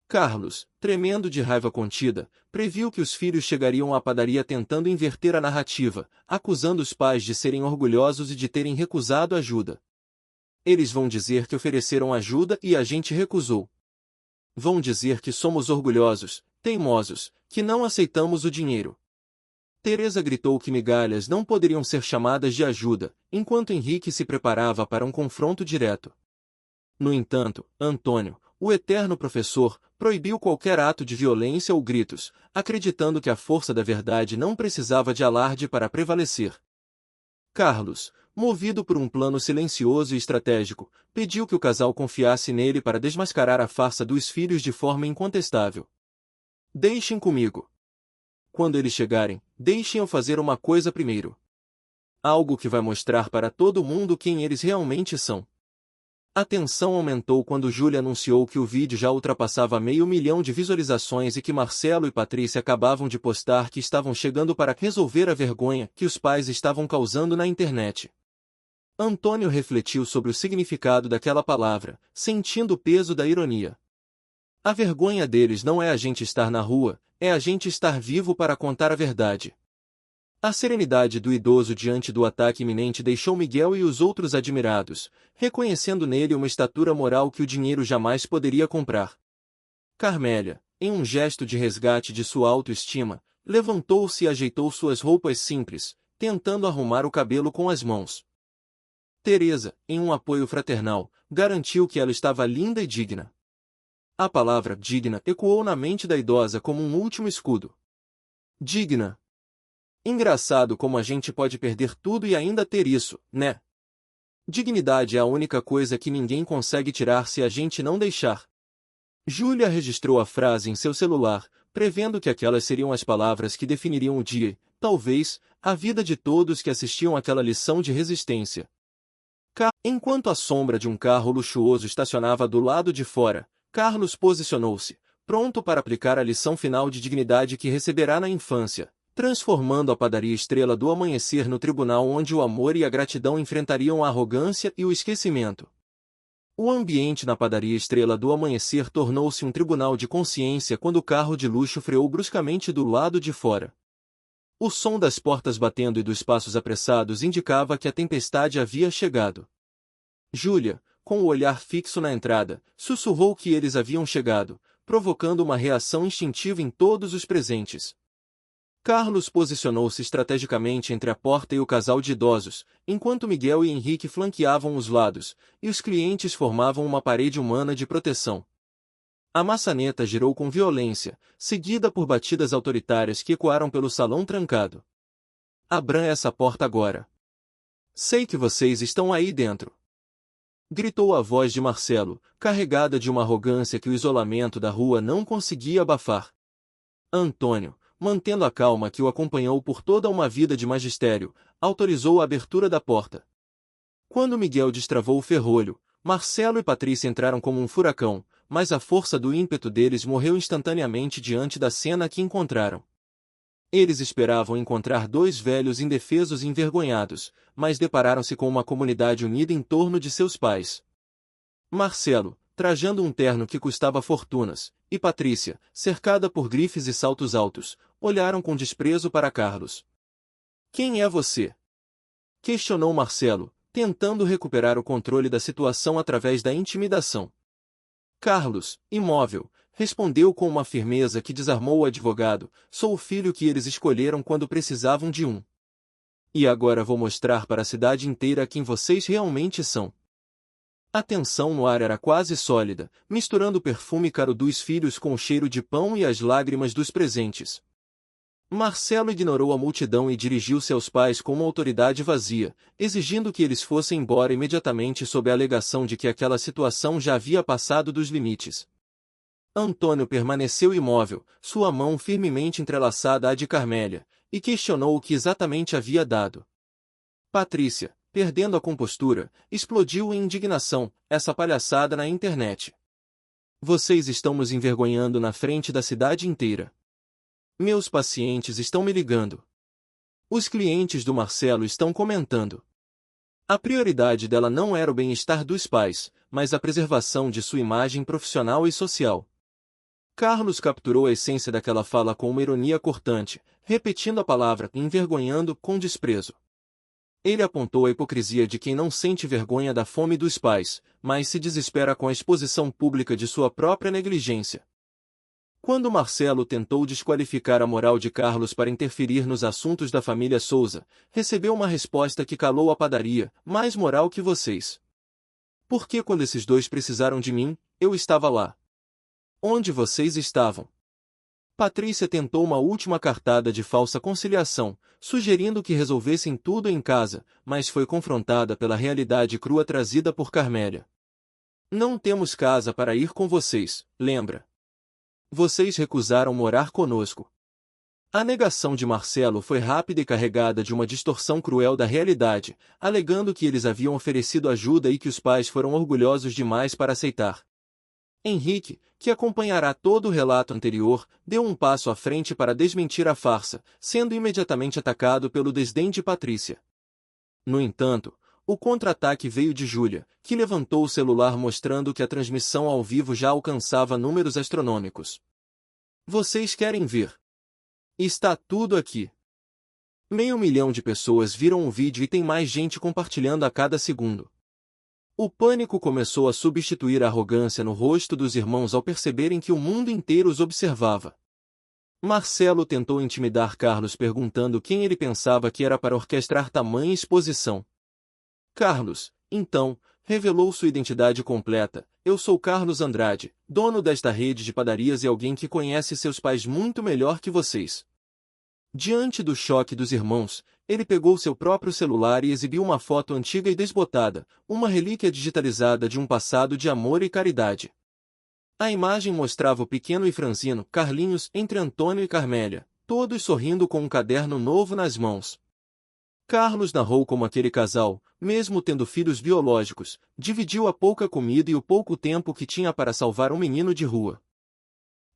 [SPEAKER 1] Carlos, tremendo de raiva contida, previu que os filhos chegariam à padaria tentando inverter a narrativa, acusando os pais de serem orgulhosos e de terem recusado ajuda. Eles vão dizer que ofereceram ajuda e a gente recusou. Vão dizer que somos orgulhosos, teimosos, que não aceitamos o dinheiro. Teresa gritou que migalhas não poderiam ser chamadas de ajuda, enquanto Henrique se preparava para um confronto direto. No entanto, Antônio, o eterno professor, proibiu qualquer ato de violência ou gritos, acreditando que a força da verdade não precisava de alarde para prevalecer. Carlos, movido por um plano silencioso e estratégico, pediu que o casal confiasse nele para desmascarar a farsa dos filhos de forma incontestável. Deixem comigo. Quando eles chegarem, deixem-eu fazer uma coisa primeiro. Algo que vai mostrar para todo mundo quem eles realmente são. A tensão aumentou quando Júlia anunciou que o vídeo já ultrapassava 500 mil de visualizações e que Marcelo e Patrícia acabavam de postar que estavam chegando para resolver a vergonha que os pais estavam causando na internet. Antônio refletiu sobre o significado daquela palavra, sentindo o peso da ironia. A vergonha deles não é a gente estar na rua, é a gente estar vivo para contar a verdade. A serenidade do idoso diante do ataque iminente deixou Miguel e os outros admirados, reconhecendo nele uma estatura moral que o dinheiro jamais poderia comprar. Carmélia, em um gesto de resgate de sua autoestima, levantou-se e ajeitou suas roupas simples, tentando arrumar o cabelo com as mãos. Teresa, em um apoio fraternal, garantiu que ela estava linda e digna. A palavra digna ecoou na mente da idosa como um último escudo. Digna. Engraçado como a gente pode perder tudo e ainda ter isso, né? Dignidade é a única coisa que ninguém consegue tirar se a gente não deixar. Júlia registrou a frase em seu celular, prevendo que aquelas seriam as palavras que definiriam o dia, talvez, a vida de todos que assistiam àquela lição de resistência. Enquanto a sombra de um carro luxuoso estacionava do lado de fora, Carlos posicionou-se, pronto para aplicar a lição final de dignidade que receberá na infância, transformando a padaria Estrela do Amanhecer no tribunal onde o amor e a gratidão enfrentariam a arrogância e o esquecimento. O ambiente na padaria Estrela do Amanhecer tornou-se um tribunal de consciência quando o carro de luxo freou bruscamente do lado de fora. O som das portas batendo e dos passos apressados indicava que a tempestade havia chegado. Júlia, com o olhar fixo na entrada, sussurrou que eles haviam chegado, provocando uma reação instintiva em todos os presentes. Carlos posicionou-se estrategicamente entre a porta e o casal de idosos, enquanto Miguel e Henrique flanqueavam os lados, e os clientes formavam uma parede humana de proteção. A maçaneta girou com violência, seguida por batidas autoritárias que ecoaram pelo salão trancado. Abram essa porta agora. Sei que vocês estão aí dentro. Gritou a voz de Marcelo, carregada de uma arrogância que o isolamento da rua não conseguia abafar. Antônio, mantendo a calma que o acompanhou por toda uma vida de magistério, autorizou a abertura da porta. Quando Miguel destravou o ferrolho, Marcelo e Patrícia entraram como um furacão, mas a força do ímpeto deles morreu instantaneamente diante da cena que encontraram. Eles esperavam encontrar dois velhos indefesos e envergonhados, mas depararam-se com uma comunidade unida em torno de seus pais. Marcelo, trajando um terno que custava fortunas, e Patrícia, cercada por grifes e saltos altos, olharam com desprezo para Carlos. "Quem é você?" questionou Marcelo, tentando recuperar o controle da situação através da intimidação. Carlos, imóvel, respondeu com uma firmeza que desarmou o advogado: "Sou o filho que eles escolheram quando precisavam de um. E agora vou mostrar para a cidade inteira quem vocês realmente são." A tensão no ar era quase sólida, misturando o perfume caro dos filhos com o cheiro de pão e as lágrimas dos presentes. Marcelo ignorou a multidão e dirigiu-se aos pais com uma autoridade vazia, exigindo que eles fossem embora imediatamente sob a alegação de que aquela situação já havia passado dos limites. Antônio permaneceu imóvel, sua mão firmemente entrelaçada à de Carmélia, e questionou o que exatamente havia dado. Patrícia, perdendo a compostura, explodiu em indignação: "Essa palhaçada na internet. Vocês estão nos envergonhando na frente da cidade inteira. Meus pacientes estão me ligando. Os clientes do Marcelo estão comentando." A prioridade dela não era o bem-estar dos pais, mas a preservação de sua imagem profissional e social. Carlos capturou a essência daquela fala com uma ironia cortante, repetindo a palavra "envergonhando" com desprezo. Ele apontou a hipocrisia de quem não sente vergonha da fome dos pais, mas se desespera com a exposição pública de sua própria negligência. Quando Marcelo tentou desqualificar a moral de Carlos para interferir nos assuntos da família Souza, recebeu uma resposta que calou a padaria: "Mais moral que vocês. Porque quando esses dois precisaram de mim, eu estava lá. Onde vocês estavam?" Patrícia tentou uma última cartada de falsa conciliação, sugerindo que resolvessem tudo em casa, mas foi confrontada pela realidade crua trazida por Carmélia. "Não temos casa para ir com vocês, lembra? Vocês recusaram morar conosco." A negação de Marcelo foi rápida e carregada de uma distorção cruel da realidade, alegando que eles haviam oferecido ajuda e que os pais foram orgulhosos demais para aceitar. Henrique, que acompanhará todo o relato anterior, deu um passo à frente para desmentir a farsa, sendo imediatamente atacado pelo desdém de Patrícia. No entanto, o contra-ataque veio de Júlia, que levantou o celular mostrando que a transmissão ao vivo já alcançava números astronômicos. "Vocês querem ver? Está tudo aqui." 500.000 de pessoas viram o vídeo e tem mais gente compartilhando a cada segundo. O pânico começou a substituir a arrogância no rosto dos irmãos ao perceberem que o mundo inteiro os observava. Marcelo tentou intimidar Carlos perguntando quem ele pensava que era para orquestrar tamanha exposição. Carlos, então, revelou sua identidade completa: "Eu sou Carlos Andrade, dono desta rede de padarias e alguém que conhece seus pais muito melhor que vocês." Diante do choque dos irmãos, ele pegou seu próprio celular e exibiu uma foto antiga e desbotada, uma relíquia digitalizada de um passado de amor e caridade. A imagem mostrava o pequeno e franzino Carlinhos entre Antônio e Carmélia, todos sorrindo com um caderno novo nas mãos. Carlos narrou como aquele casal, mesmo tendo filhos biológicos, dividiu a pouca comida e o pouco tempo que tinha para salvar um menino de rua.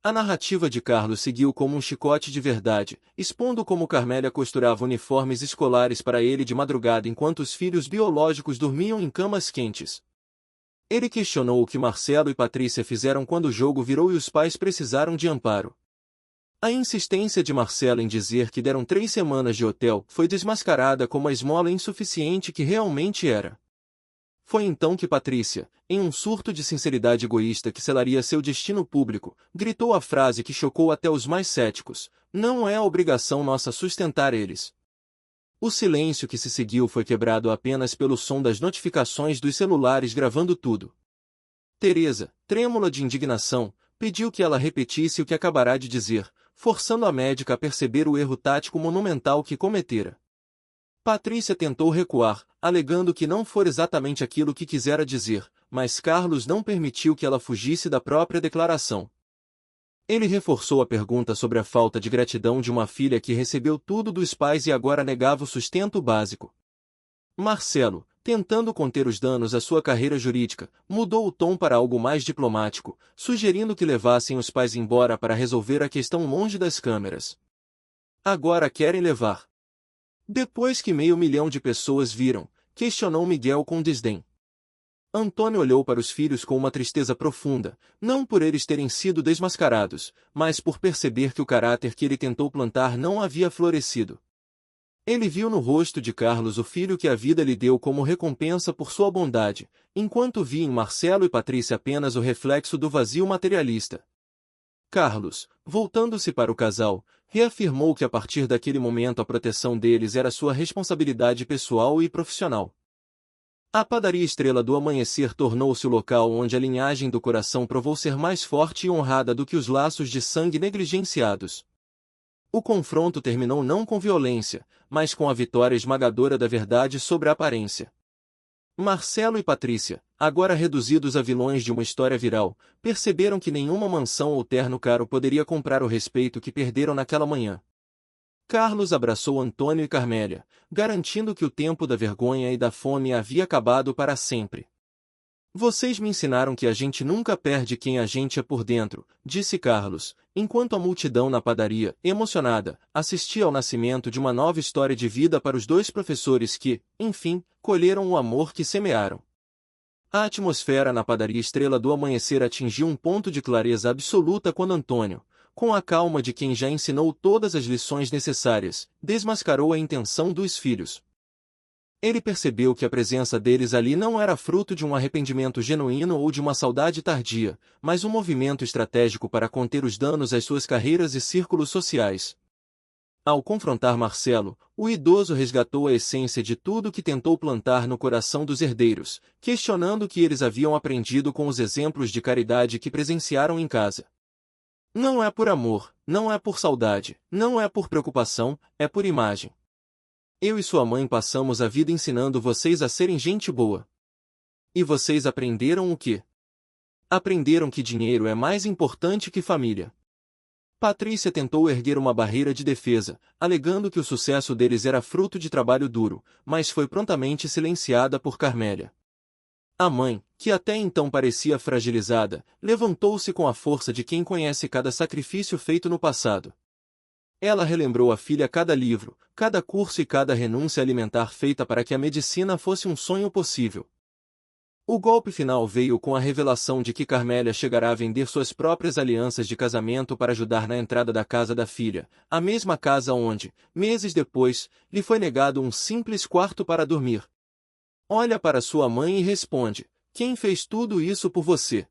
[SPEAKER 1] A narrativa de Carlos seguiu como um chicote de verdade, expondo como Carmélia costurava uniformes escolares para ele de madrugada enquanto os filhos biológicos dormiam em camas quentes. Ele questionou o que Marcelo e Patrícia fizeram quando o jogo virou e os pais precisaram de amparo. A insistência de Marcelo em dizer que deram 3 semanas de hotel foi desmascarada como a esmola insuficiente que realmente era. Foi então que Patrícia, em um surto de sinceridade egoísta que selaria seu destino público, gritou a frase que chocou até os mais céticos: "Não é obrigação nossa sustentar eles." O silêncio que se seguiu foi quebrado apenas pelo som das notificações dos celulares gravando tudo. Teresa, trêmula de indignação, pediu que ela repetisse o que acabará de dizer, forçando a médica a perceber o erro tático monumental que cometera. Patrícia tentou recuar, alegando que não fora exatamente aquilo que quisera dizer, mas Carlos não permitiu que ela fugisse da própria declaração. Ele reforçou a pergunta sobre a falta de gratidão de uma filha que recebeu tudo dos pais e agora negava o sustento básico. Marcelo, tentando conter os danos à sua carreira jurídica, mudou o tom para algo mais diplomático, sugerindo que levassem os pais embora para resolver a questão longe das câmeras. Agora querem levar. Depois que 500.000 de pessoas viram, questionou Miguel com desdém. Antônio olhou para os filhos com uma tristeza profunda, não por eles terem sido desmascarados, mas por perceber que o caráter que ele tentou plantar não havia florescido. Ele viu no rosto de Carlos o filho que a vida lhe deu como recompensa por sua bondade, enquanto via em Marcelo e Patrícia apenas o reflexo do vazio materialista. Carlos, voltando-se para o casal, reafirmou que a partir daquele momento a proteção deles era sua responsabilidade pessoal e profissional. A padaria Estrela do Amanhecer tornou-se o local onde a linhagem do coração provou ser mais forte e honrada do que os laços de sangue negligenciados. O confronto terminou não com violência, mas com a vitória esmagadora da verdade sobre a aparência. Marcelo e Patrícia, agora reduzidos a vilões de uma história viral, perceberam que nenhuma mansão ou terno caro poderia comprar o respeito que perderam naquela manhã. Carlos abraçou Antônio e Carmélia, garantindo que o tempo da vergonha e da fome havia acabado para sempre. "Vocês me ensinaram que a gente nunca perde quem a gente é por dentro", disse Carlos, enquanto a multidão na padaria, emocionada, assistia ao nascimento de uma nova história de vida para os dois professores que, enfim, colheram o amor que semearam. A atmosfera na padaria Estrela do Amanhecer atingiu um ponto de clareza absoluta quando Antônio, com a calma de quem já ensinou todas as lições necessárias, desmascarou a intenção dos filhos. Ele percebeu que a presença deles ali não era fruto de um arrependimento genuíno ou de uma saudade tardia, mas um movimento estratégico para conter os danos às suas carreiras e círculos sociais. Ao confrontar Marcelo, o idoso resgatou a essência de tudo que tentou plantar no coração dos herdeiros, questionando o que eles haviam aprendido com os exemplos de caridade que presenciaram em casa. "Não é por amor, não é por saudade, não é por preocupação, é por imagem. Eu e sua mãe passamos a vida ensinando vocês a serem gente boa. E vocês aprenderam o quê? Aprenderam que dinheiro é mais importante que família." Patrícia tentou erguer uma barreira de defesa, alegando que o sucesso deles era fruto de trabalho duro, mas foi prontamente silenciada por Carmélia. A mãe, que até então parecia fragilizada, levantou-se com a força de quem conhece cada sacrifício feito no passado. Ela relembrou à filha cada livro, cada curso e cada renúncia alimentar feita para que a medicina fosse um sonho possível. O golpe final veio com a revelação de que Carmélia chegará a vender suas próprias alianças de casamento para ajudar na entrada da casa da filha, a mesma casa onde, meses depois, lhe foi negado um simples quarto para dormir. Olha para sua mãe e responde: "Quem fez tudo isso por você?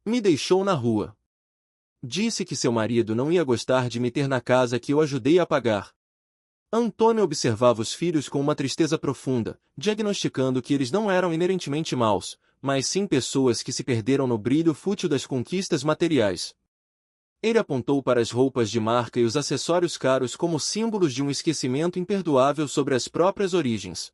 [SPEAKER 1] Me deixou na rua. Disse que seu marido não ia gostar de me ter na casa que eu ajudei a pagar." Antônio observava os filhos com uma tristeza profunda, diagnosticando que eles não eram inerentemente maus, mas sim pessoas que se perderam no brilho fútil das conquistas materiais. Ele apontou para as roupas de marca e os acessórios caros como símbolos de um esquecimento imperdoável sobre as próprias origens.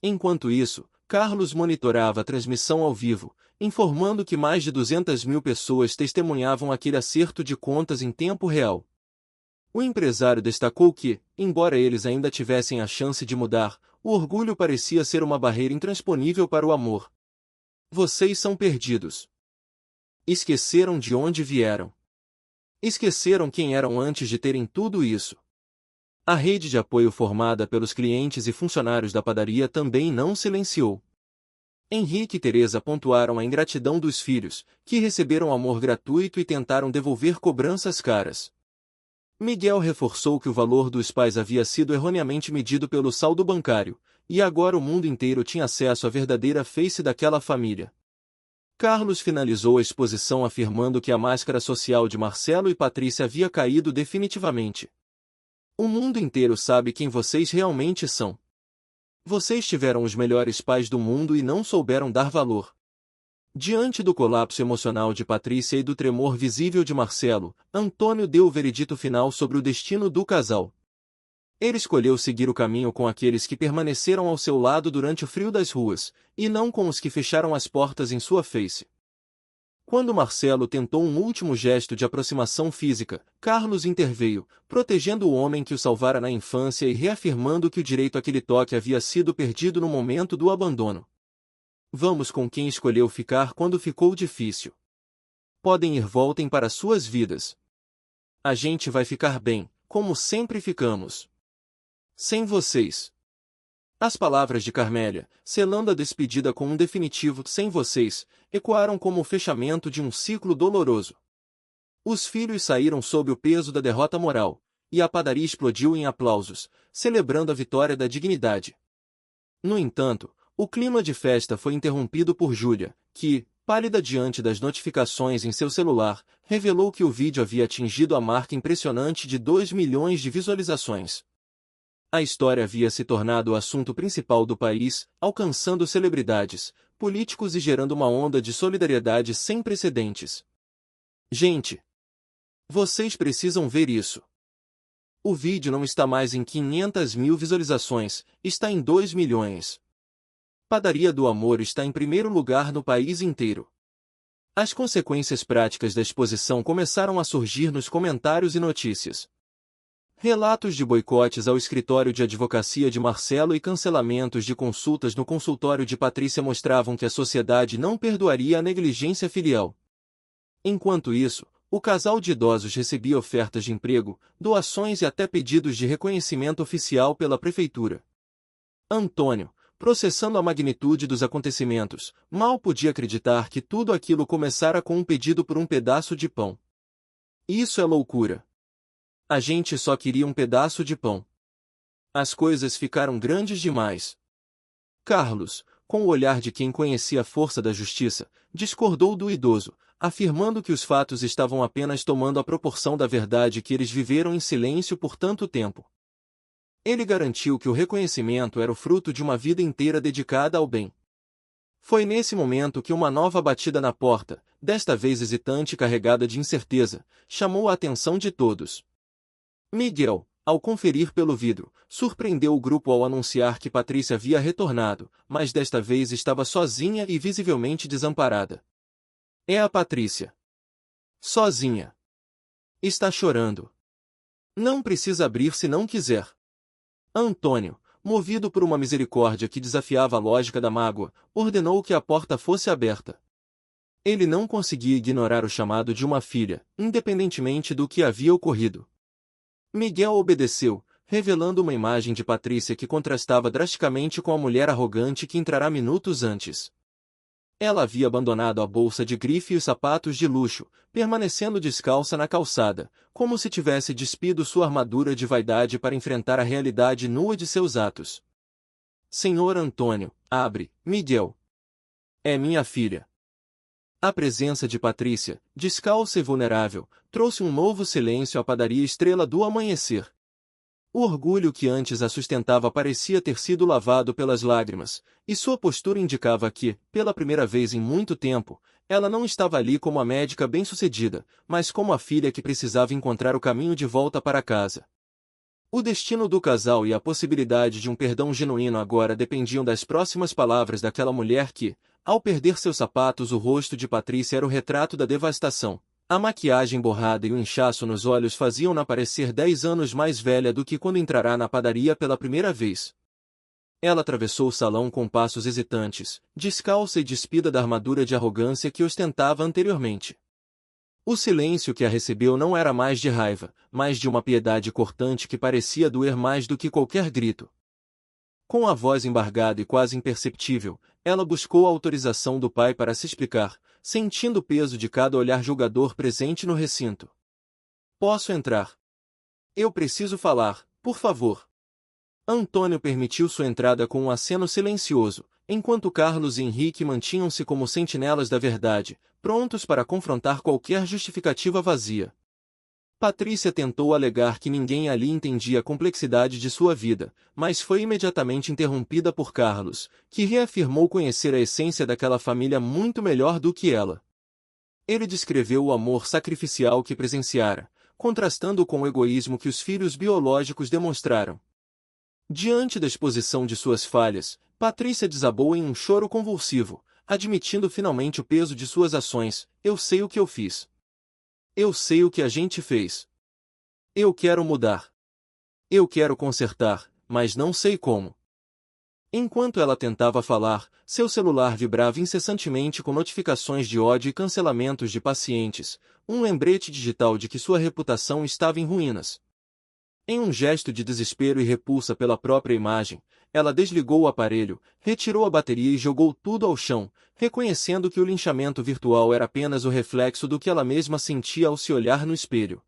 [SPEAKER 1] Enquanto isso, Carlos monitorava a transmissão ao vivo, informando que mais de 200.000 pessoas testemunhavam aquele acerto de contas em tempo real. O empresário destacou que, embora eles ainda tivessem a chance de mudar, o orgulho parecia ser uma barreira intransponível para o amor. "Vocês são perdidos. Esqueceram de onde vieram. Esqueceram quem eram antes de terem tudo isso." A rede de apoio formada pelos clientes e funcionários da padaria também não silenciou. Henrique e Teresa pontuaram a ingratidão dos filhos, que receberam amor gratuito e tentaram devolver cobranças caras. Miguel reforçou que o valor dos pais havia sido erroneamente medido pelo saldo bancário, E agora o mundo inteiro tinha acesso à verdadeira face daquela família. Carlos finalizou a exposição afirmando que a máscara social de Marcelo e Patrícia havia caído definitivamente. O mundo inteiro sabe quem vocês realmente são. Vocês tiveram os melhores pais do mundo e não souberam dar valor. Diante do colapso emocional de Patrícia e do tremor visível de Marcelo, Antônio deu o veredito final sobre o destino do casal. Ele escolheu seguir o caminho com aqueles que permaneceram ao seu lado durante o frio das ruas, e não com os que fecharam as portas em sua face. Quando Marcelo tentou um último gesto de aproximação física, Carlos interveio, protegendo o homem que o salvara na infância e reafirmando que o direito àquele toque havia sido perdido no momento do abandono. Vamos com quem escolheu ficar quando ficou difícil. Podem ir, voltem para suas vidas. A gente vai ficar bem, como sempre ficamos. Sem vocês. As palavras de Carmélia, selando a despedida com um definitivo "sem vocês", ecoaram como o fechamento de um ciclo doloroso. Os filhos saíram sob o peso da derrota moral, e a padaria explodiu em aplausos, celebrando a vitória da dignidade. No entanto, o clima de festa foi interrompido por Júlia, que, pálida diante das notificações em seu celular, revelou que o vídeo havia atingido a marca impressionante de 2 milhões de visualizações. A história havia se tornado o assunto principal do país, alcançando celebridades, políticos e gerando uma onda de solidariedade sem precedentes. Gente, vocês precisam ver isso. O vídeo não está mais em 500 mil visualizações, está em 2 milhões. Padaria do Amor está em primeiro lugar no país inteiro. As consequências práticas da exposição começaram a surgir nos comentários e notícias. Relatos de boicotes ao escritório de advocacia de Marcelo e cancelamentos de consultas no consultório de Patrícia mostravam que a sociedade não perdoaria a negligência filial. Enquanto isso, o casal de idosos recebia ofertas de emprego, doações e até pedidos de reconhecimento oficial pela prefeitura. Antônio, processando a magnitude dos acontecimentos, mal podia acreditar que tudo aquilo começara com um pedido por um pedaço de pão. Isso é loucura. A gente só queria um pedaço de pão. As coisas ficaram grandes demais. Carlos, com o olhar de quem conhecia a força da justiça, discordou do idoso, afirmando que os fatos estavam apenas tomando a proporção da verdade que eles viveram em silêncio por tanto tempo. Ele garantiu que o reconhecimento era o fruto de uma vida inteira dedicada ao bem. Foi nesse momento que uma nova batida na porta, desta vez hesitante e carregada de incerteza, chamou a atenção de todos. Miguel, ao conferir pelo vidro, surpreendeu o grupo ao anunciar que Patrícia havia retornado, mas desta vez estava sozinha e visivelmente desamparada. É a Patrícia. Sozinha. Está chorando. Não precisa abrir se não quiser. Antônio, movido por uma misericórdia que desafiava a lógica da mágoa, ordenou que a porta fosse aberta. Ele não conseguia ignorar o chamado de uma filha, independentemente do que havia ocorrido. Miguel obedeceu, revelando uma imagem de Patrícia que contrastava drasticamente com a mulher arrogante que entrará minutos antes. Ela havia abandonado a bolsa de grife e os sapatos de luxo, permanecendo descalça na calçada, como se tivesse despido sua armadura de vaidade para enfrentar a realidade nua de seus atos. Senhor Antônio, abre, Miguel. É minha filha. A presença de Patrícia, descalça e vulnerável, trouxe um novo silêncio à padaria Estrela do Amanhecer. O orgulho que antes a sustentava parecia ter sido lavado pelas lágrimas, e sua postura indicava que, pela primeira vez em muito tempo, ela não estava ali como a médica bem-sucedida, mas como a filha que precisava encontrar o caminho de volta para casa. O destino do casal e a possibilidade de um perdão genuíno agora dependiam das próximas palavras daquela mulher que, ao perder seus sapatos, o rosto de Patrícia era o retrato da devastação. A maquiagem borrada e o inchaço nos olhos faziam-na parecer 10 anos mais velha do que quando entrará na padaria pela primeira vez. Ela atravessou o salão com passos hesitantes, descalça e despida da armadura de arrogância que ostentava anteriormente. O silêncio que a recebeu não era mais de raiva, mas de uma piedade cortante que parecia doer mais do que qualquer grito. Com a voz embargada e quase imperceptível, ela buscou a autorização do pai para se explicar, sentindo o peso de cada olhar julgador presente no recinto. Posso entrar? Eu preciso falar, por favor. Antônio permitiu sua entrada com um aceno silencioso, enquanto Carlos e Henrique mantinham-se como sentinelas da verdade, prontos para confrontar qualquer justificativa vazia. Patrícia tentou alegar que ninguém ali entendia a complexidade de sua vida, mas foi imediatamente interrompida por Carlos, que reafirmou conhecer a essência daquela família muito melhor do que ela. Ele descreveu o amor sacrificial que presenciara, contrastando com o egoísmo que os filhos biológicos demonstraram. Diante da exposição de suas falhas, Patrícia desabou em um choro convulsivo, admitindo finalmente o peso de suas ações. Eu sei o que eu fiz. Eu sei o que a gente fez. Eu quero mudar. Eu quero consertar, mas não sei como. Enquanto ela tentava falar, seu celular vibrava incessantemente com notificações de ódio e cancelamentos de pacientes, um lembrete digital de que sua reputação estava em ruínas. Em um gesto de desespero e repulsa pela própria imagem, ela desligou o aparelho, retirou a bateria e jogou tudo ao chão, reconhecendo que o linchamento virtual era apenas o reflexo do que ela mesma sentia ao se olhar no espelho.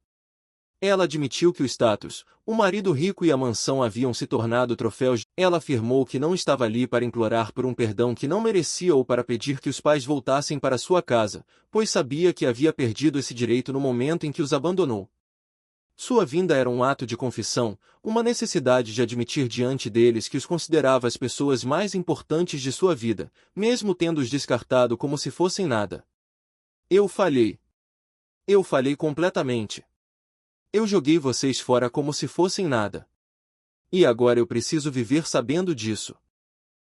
[SPEAKER 1] Ela admitiu que o status, o marido rico e a mansão haviam se tornado troféus. Ela afirmou que não estava ali para implorar por um perdão que não merecia ou para pedir que os pais voltassem para sua casa, pois sabia que havia perdido esse direito no momento em que os abandonou. Sua vinda era um ato de confissão, uma necessidade de admitir diante deles que os considerava as pessoas mais importantes de sua vida, mesmo tendo-os descartado como se fossem nada. Eu falhei. Eu falhei completamente. Eu joguei vocês fora como se fossem nada. E agora eu preciso viver sabendo disso.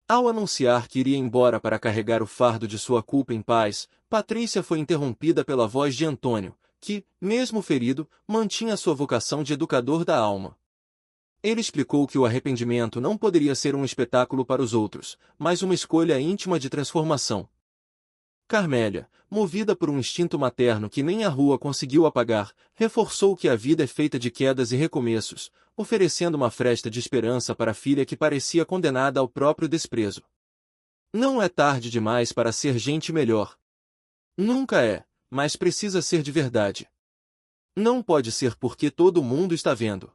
[SPEAKER 1] Ao anunciar que iria embora para carregar o fardo de sua culpa em paz, Patrícia foi interrompida pela voz de Antônio, que, mesmo ferido, mantinha sua vocação de educador da alma. Ele explicou que o arrependimento não poderia ser um espetáculo para os outros, mas uma escolha íntima de transformação. Carmélia, movida por um instinto materno que nem a rua conseguiu apagar, reforçou que a vida é feita de quedas e recomeços, oferecendo uma fresta de esperança para a filha que parecia condenada ao próprio desprezo. Não é tarde demais para ser gente melhor. Nunca é, mas precisa ser de verdade. Não pode ser porque todo mundo está vendo.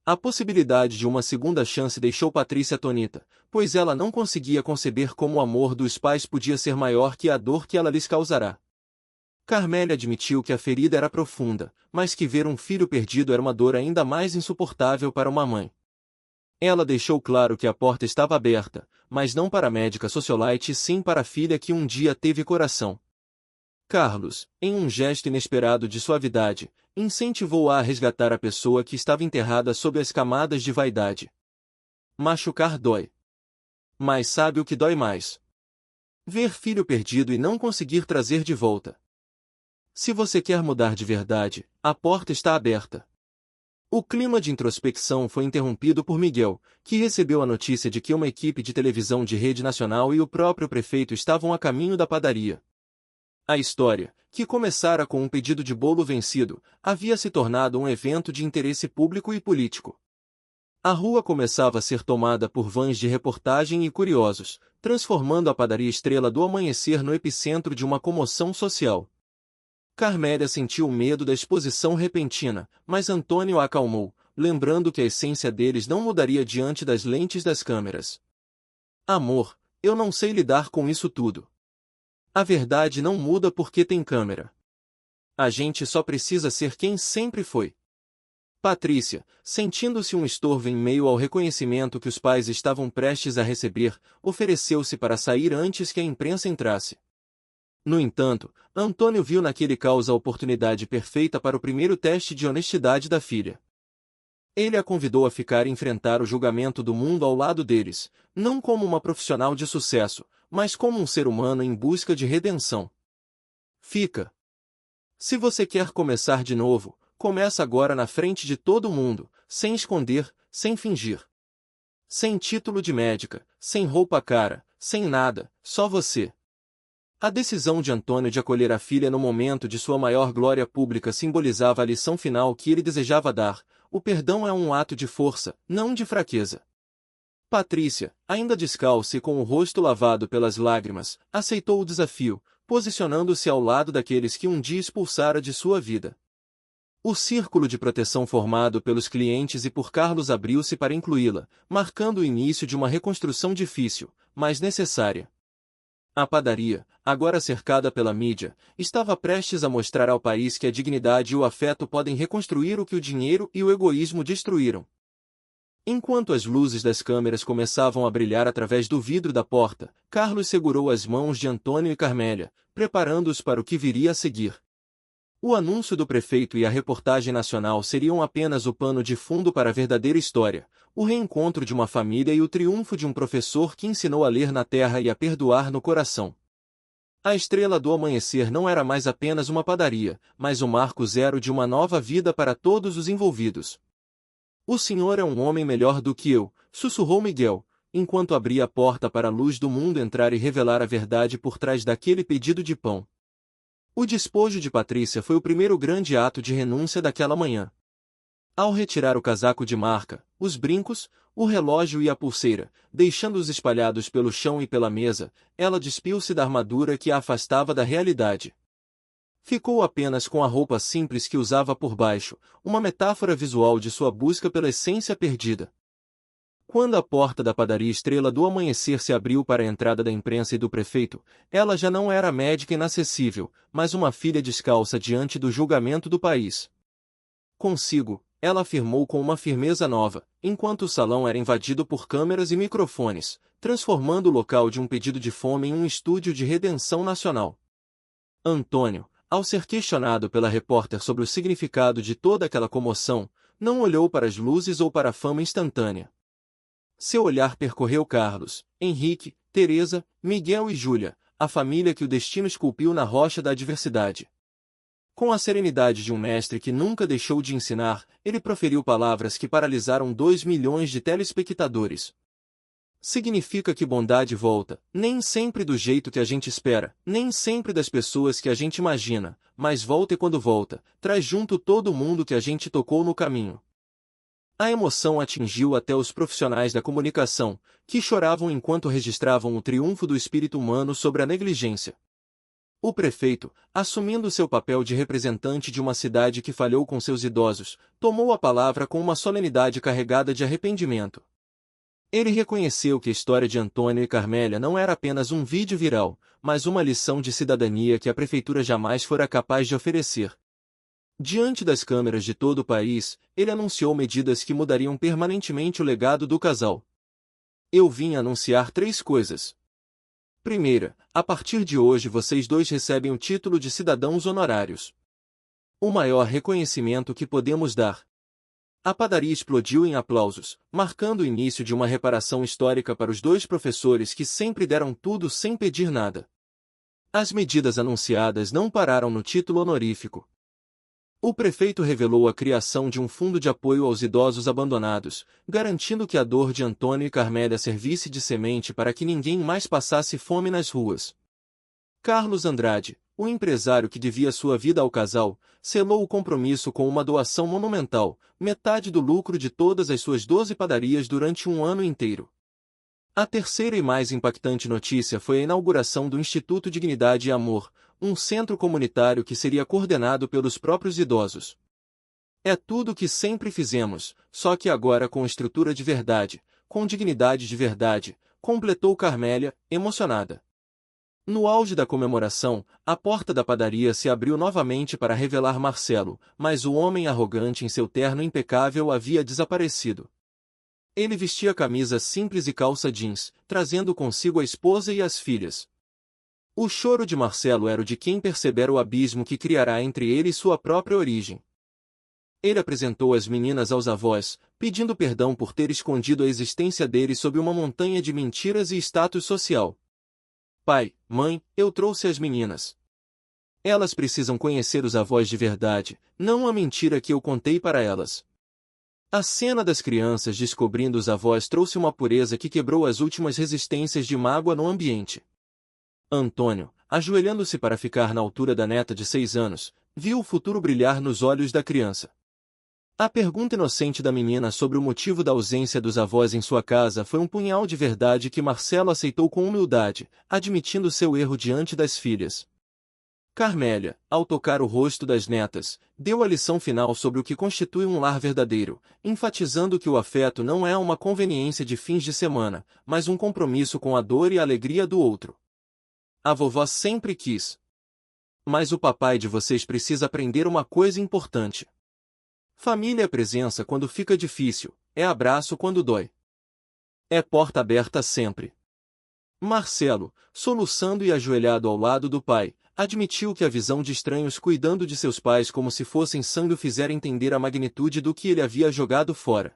[SPEAKER 1] A possibilidade de uma segunda chance deixou Patrícia atônita, pois ela não conseguia conceber como o amor dos pais podia ser maior que a dor que ela lhes causará. Carmélia admitiu que a ferida era profunda, mas que ver um filho perdido era uma dor ainda mais insuportável para uma mãe. Ela deixou claro que a porta estava aberta, mas não para a médica socialite e sim para a filha que um dia teve coração. Carlos, em um gesto inesperado de suavidade, incentivou-a a resgatar a pessoa que estava enterrada sob as camadas de vaidade. Machucar dói. Mas sabe o que dói mais? Ver filho perdido e não conseguir trazer de volta. Se você quer mudar de verdade, a porta está aberta. O clima de introspecção foi interrompido por Miguel, que recebeu a notícia de que uma equipe de televisão de rede nacional e o próprio prefeito estavam a caminho da padaria. A história, que começara com um pedido de bolo vencido, havia se tornado um evento de interesse público e político. A rua começava a ser tomada por vans de reportagem e curiosos, transformando a padaria Estrela do Amanhecer no epicentro de uma comoção social. Carmélia sentiu medo da exposição repentina, mas Antônio a acalmou, lembrando que a essência deles não mudaria diante das lentes das câmeras. Amor, eu não sei lidar com isso tudo. A verdade não muda porque tem câmera. A gente só precisa ser quem sempre foi. Patrícia, sentindo-se um estorvo em meio ao reconhecimento que os pais estavam prestes a receber, ofereceu-se para sair antes que a imprensa entrasse. No entanto, Antônio viu naquele caos a oportunidade perfeita para o primeiro teste de honestidade da filha. Ele a convidou a ficar e enfrentar o julgamento do mundo ao lado deles, não como uma profissional de sucesso, mas como um ser humano em busca de redenção. Fica. Se você quer começar de novo, começa agora na frente de todo mundo, sem esconder, sem fingir. Sem título de médica, sem roupa cara, sem nada, só você. A decisão de Antônio de acolher a filha no momento de sua maior glória pública simbolizava a lição final que ele desejava dar: o perdão é um ato de força, não de fraqueza. Patrícia, ainda descalça e com o rosto lavado pelas lágrimas, aceitou o desafio, posicionando-se ao lado daqueles que um dia expulsara de sua vida. O círculo de proteção formado pelos clientes e por Carlos abriu-se para incluí-la, marcando o início de uma reconstrução difícil, mas necessária. A padaria, agora cercada pela mídia, estava prestes a mostrar ao país que a dignidade e o afeto podem reconstruir o que o dinheiro e o egoísmo destruíram. Enquanto as luzes das câmeras começavam a brilhar através do vidro da porta, Carlos segurou as mãos de Antônio e Carmélia, preparando-os para o que viria a seguir. O anúncio do prefeito e a reportagem nacional seriam apenas o pano de fundo para a verdadeira história, o reencontro de uma família e o triunfo de um professor que ensinou a ler na terra e a perdoar no coração. A Estrela do Amanhecer não era mais apenas uma padaria, mas o marco zero de uma nova vida para todos os envolvidos. "O senhor é um homem melhor do que eu", sussurrou Miguel, enquanto abria a porta para a luz do mundo entrar e revelar a verdade por trás daquele pedido de pão. O despojo de Patrícia foi o primeiro grande ato de renúncia daquela manhã. Ao retirar o casaco de marca, os brincos, o relógio e a pulseira, deixando-os espalhados pelo chão e pela mesa, ela despiu-se da armadura que a afastava da realidade. Ficou apenas com a roupa simples que usava por baixo, uma metáfora visual de sua busca pela essência perdida. Quando a porta da padaria Estrela do Amanhecer se abriu para a entrada da imprensa e do prefeito, ela já não era a médica inacessível, mas uma filha descalça diante do julgamento do país. Consigo, ela afirmou com uma firmeza nova, enquanto o salão era invadido por câmeras e microfones, transformando o local de um pedido de fome em um estúdio de redenção nacional. Antônio, ao ser questionado pela repórter sobre o significado de toda aquela comoção, não olhou para as luzes ou para a fama instantânea. Seu olhar percorreu Carlos, Henrique, Teresa, Miguel e Júlia, a família que o destino esculpiu na rocha da adversidade. Com a serenidade de um mestre que nunca deixou de ensinar, ele proferiu palavras que paralisaram 2 milhões de telespectadores. Significa que bondade volta, nem sempre do jeito que a gente espera, nem sempre das pessoas que a gente imagina, mas volta e quando volta, traz junto todo mundo que a gente tocou no caminho. A emoção atingiu até os profissionais da comunicação, que choravam enquanto registravam o triunfo do espírito humano sobre a negligência. O prefeito, assumindo seu papel de representante de uma cidade que falhou com seus idosos, tomou a palavra com uma solenidade carregada de arrependimento. Ele reconheceu que a história de Antônio e Carmélia não era apenas um vídeo viral, mas uma lição de cidadania que a prefeitura jamais fora capaz de oferecer. Diante das câmeras de todo o país, ele anunciou medidas que mudariam permanentemente o legado do casal. "Eu vim anunciar 3 coisas. Primeira, a partir de hoje vocês dois recebem o título de cidadãos honorários. O maior reconhecimento que podemos dar." A padaria explodiu em aplausos, marcando o início de uma reparação histórica para os 2 professores que sempre deram tudo sem pedir nada. As medidas anunciadas não pararam no título honorífico. O prefeito revelou a criação de um fundo de apoio aos idosos abandonados, garantindo que a dor de Antônio e Carmélia servisse de semente para que ninguém mais passasse fome nas ruas. Carlos Andrade, o empresário que devia sua vida ao casal, selou o compromisso com uma doação monumental, metade do lucro de todas as suas 12 padarias durante um ano inteiro. A terceira e mais impactante notícia foi a inauguração do Instituto Dignidade e Amor, um centro comunitário que seria coordenado pelos próprios idosos. "É tudo o que sempre fizemos, só que agora com estrutura de verdade, com dignidade de verdade", completou Carmélia, emocionada. No auge da comemoração, a porta da padaria se abriu novamente para revelar Marcelo, mas o homem arrogante em seu terno impecável havia desaparecido. Ele vestia camisa simples e calça jeans, trazendo consigo a esposa e as filhas. O choro de Marcelo era o de quem percebera o abismo que criará entre ele e sua própria origem. Ele apresentou as meninas aos avós, pedindo perdão por ter escondido a existência deles sob uma montanha de mentiras e status social. "Pai, mãe, eu trouxe as meninas. Elas precisam conhecer os avós de verdade, não a mentira que eu contei para elas." A cena das crianças descobrindo os avós trouxe uma pureza que quebrou as últimas resistências de mágoa no ambiente. Antônio, ajoelhando-se para ficar na altura da neta de 6 anos, viu o futuro brilhar nos olhos da criança. A pergunta inocente da menina sobre o motivo da ausência dos avós em sua casa foi um punhal de verdade que Marcelo aceitou com humildade, admitindo seu erro diante das filhas. Carmélia, ao tocar o rosto das netas, deu a lição final sobre o que constitui um lar verdadeiro, enfatizando que o afeto não é uma conveniência de fins de semana, mas um compromisso com a dor e a alegria do outro. A vovó sempre quis. Mas o papai de vocês precisa aprender uma coisa importante. Família é presença quando fica difícil, é abraço quando dói. É porta aberta sempre. Marcelo, soluçando e ajoelhado ao lado do pai, admitiu que a visão de estranhos cuidando de seus pais como se fossem sangue o fizera entender a magnitude do que ele havia jogado fora.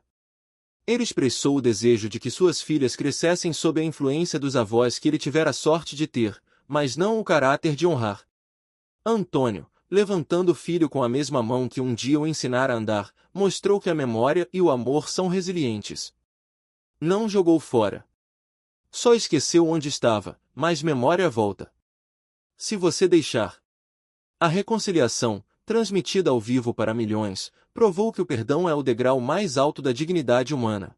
[SPEAKER 1] Ele expressou o desejo de que suas filhas crescessem sob a influência dos avós que ele tivera a sorte de ter, mas não o caráter de honrar. Antônio, levantando o filho com a mesma mão que um dia o ensinara a andar, mostrou que a memória e o amor são resilientes. Não jogou fora. Só esqueceu onde estava, mas memória volta. Se você deixar. A reconciliação, transmitida ao vivo para milhões, provou que o perdão é o degrau mais alto da dignidade humana.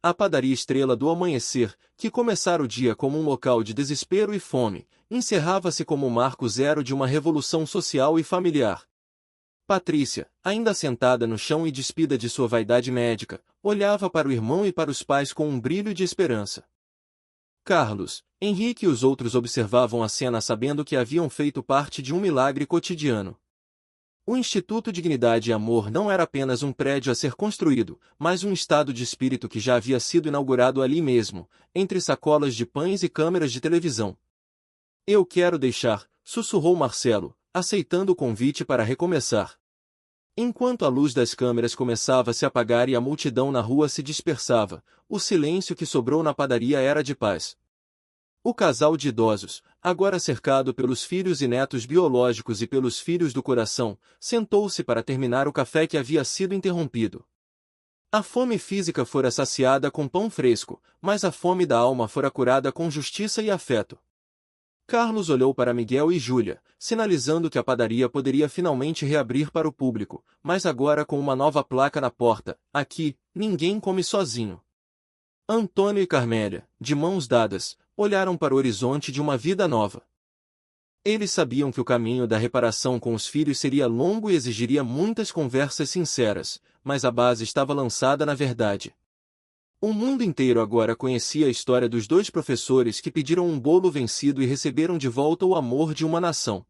[SPEAKER 1] A padaria Estrela do Amanhecer, que começara o dia como um local de desespero e fome, encerrava-se como o marco zero de uma revolução social e familiar. Patrícia, ainda sentada no chão e despida de sua vaidade médica, olhava para o irmão e para os pais com um brilho de esperança. Carlos, Henrique e os outros observavam a cena sabendo que haviam feito parte de um milagre cotidiano. O Instituto Dignidade e Amor não era apenas um prédio a ser construído, mas um estado de espírito que já havia sido inaugurado ali mesmo, entre sacolas de pães e câmeras de televisão. Eu quero deixar, sussurrou Marcelo, aceitando o convite para recomeçar. Enquanto a luz das câmeras começava a se apagar e a multidão na rua se dispersava, o silêncio que sobrou na padaria era de paz. O casal de idosos, agora cercado pelos filhos e netos biológicos e pelos filhos do coração, sentou-se para terminar o café que havia sido interrompido. A fome física fora saciada com pão fresco, mas a fome da alma fora curada com justiça e afeto. Carlos olhou para Miguel e Júlia, sinalizando que a padaria poderia finalmente reabrir para o público, mas agora com uma nova placa na porta: aqui, ninguém come sozinho. Antônio e Carmélia, de mãos dadas, olharam para o horizonte de uma vida nova. Eles sabiam que o caminho da reparação com os filhos seria longo e exigiria muitas conversas sinceras, mas a base estava lançada na verdade. O mundo inteiro agora conhecia a história dos dois professores que pediram um bolo vencido e receberam de volta o amor de uma nação.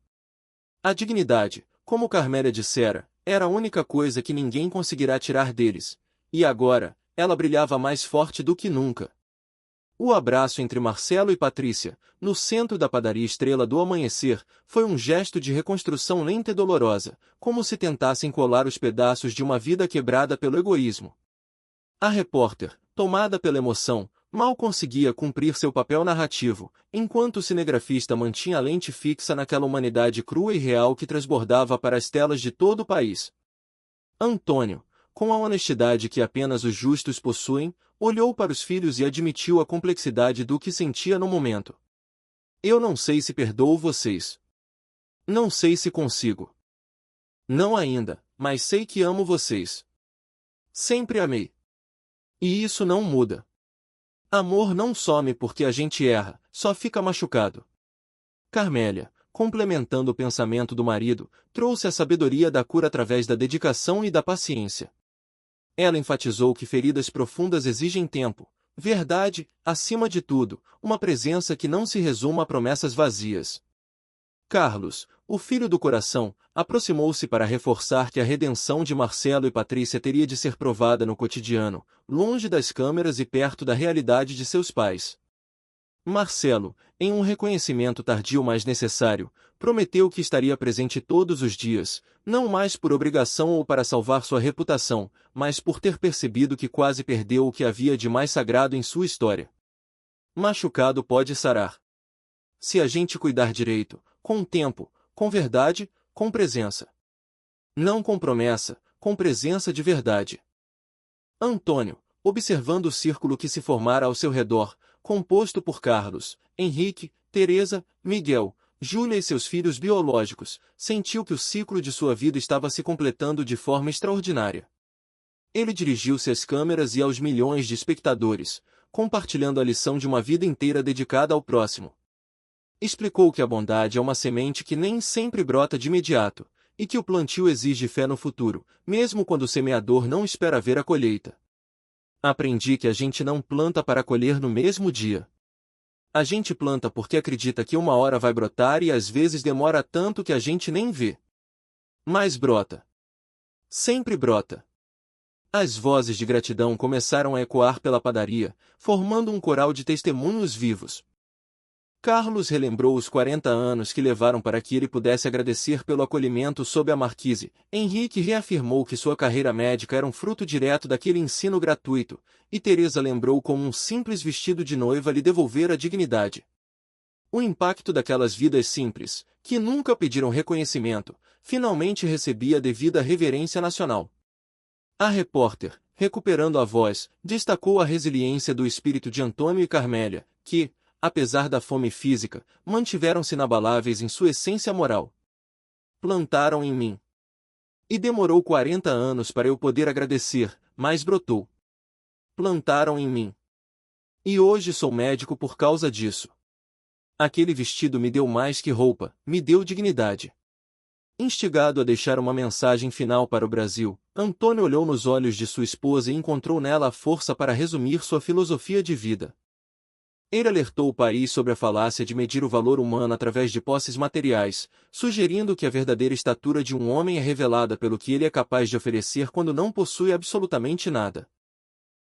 [SPEAKER 1] A dignidade, como Carmélia dissera, era a única coisa que ninguém conseguirá tirar deles, e agora, ela brilhava mais forte do que nunca. O abraço entre Marcelo e Patrícia, no centro da padaria Estrela do Amanhecer, foi um gesto de reconstrução lenta e dolorosa, como se tentassem colar os pedaços de uma vida quebrada pelo egoísmo. A repórter, tomada pela emoção, mal conseguia cumprir seu papel narrativo, enquanto o cinegrafista mantinha a lente fixa naquela humanidade crua e real que transbordava para as telas de todo o país. Antônio, com a honestidade que apenas os justos possuem, olhou para os filhos e admitiu a complexidade do que sentia no momento. Eu não sei se perdoo vocês. Não sei se consigo. Não ainda, mas sei que amo vocês. Sempre amei. E isso não muda. Amor não some porque a gente erra, só fica machucado. Carmélia, complementando o pensamento do marido, trouxe a sabedoria da cura através da dedicação e da paciência. Ela enfatizou que feridas profundas exigem tempo, verdade, acima de tudo, uma presença que não se resuma a promessas vazias. Carlos, o filho do coração, aproximou-se para reforçar que a redenção de Marcelo e Patrícia teria de ser provada no cotidiano, longe das câmeras e perto da realidade de seus pais. Marcelo, em um reconhecimento tardio mas necessário, prometeu que estaria presente todos os dias, não mais por obrigação ou para salvar sua reputação, mas por ter percebido que quase perdeu o que havia de mais sagrado em sua história. Machucado pode sarar. Se a gente cuidar direito, com tempo, com verdade, com presença. Não com promessa, com presença de verdade. Antônio, observando o círculo que se formara ao seu redor, composto por Carlos, Henrique, Teresa, Miguel, Júlia e seus filhos biológicos, sentiu que o ciclo de sua vida estava se completando de forma extraordinária. Ele dirigiu-se às câmeras e aos milhões de espectadores, compartilhando a lição de uma vida inteira dedicada ao próximo. Explicou que a bondade é uma semente que nem sempre brota de imediato, e que o plantio exige fé no futuro, mesmo quando o semeador não espera ver a colheita. Aprendi que a gente não planta para colher no mesmo dia. A gente planta porque acredita que uma hora vai brotar e às vezes demora tanto que a gente nem vê. Mas brota. Sempre brota. As vozes de gratidão começaram a ecoar pela padaria, formando um coral de testemunhos vivos. Carlos relembrou os 40 anos que levaram para que ele pudesse agradecer pelo acolhimento sob a marquise. Henrique reafirmou que sua carreira médica era um fruto direto daquele ensino gratuito, e Teresa lembrou como um simples vestido de noiva lhe devolvera a dignidade. O impacto daquelas vidas simples, que nunca pediram reconhecimento, finalmente recebia a devida reverência nacional. A repórter, recuperando a voz, destacou a resiliência do espírito de Antônio e Carmélia, que, apesar da fome física, mantiveram-se inabaláveis em sua essência moral. Plantaram em mim. E demorou 40 anos para eu poder agradecer, mas brotou. Plantaram em mim. E hoje sou médico por causa disso. Aquele vestido me deu mais que roupa, me deu dignidade. Instigado a deixar uma mensagem final para o Brasil, Antônio olhou nos olhos de sua esposa e encontrou nela a força para resumir sua filosofia de vida. Ele alertou o país sobre a falácia de medir o valor humano através de posses materiais, sugerindo que a verdadeira estatura de um homem é revelada pelo que ele é capaz de oferecer quando não possui absolutamente nada.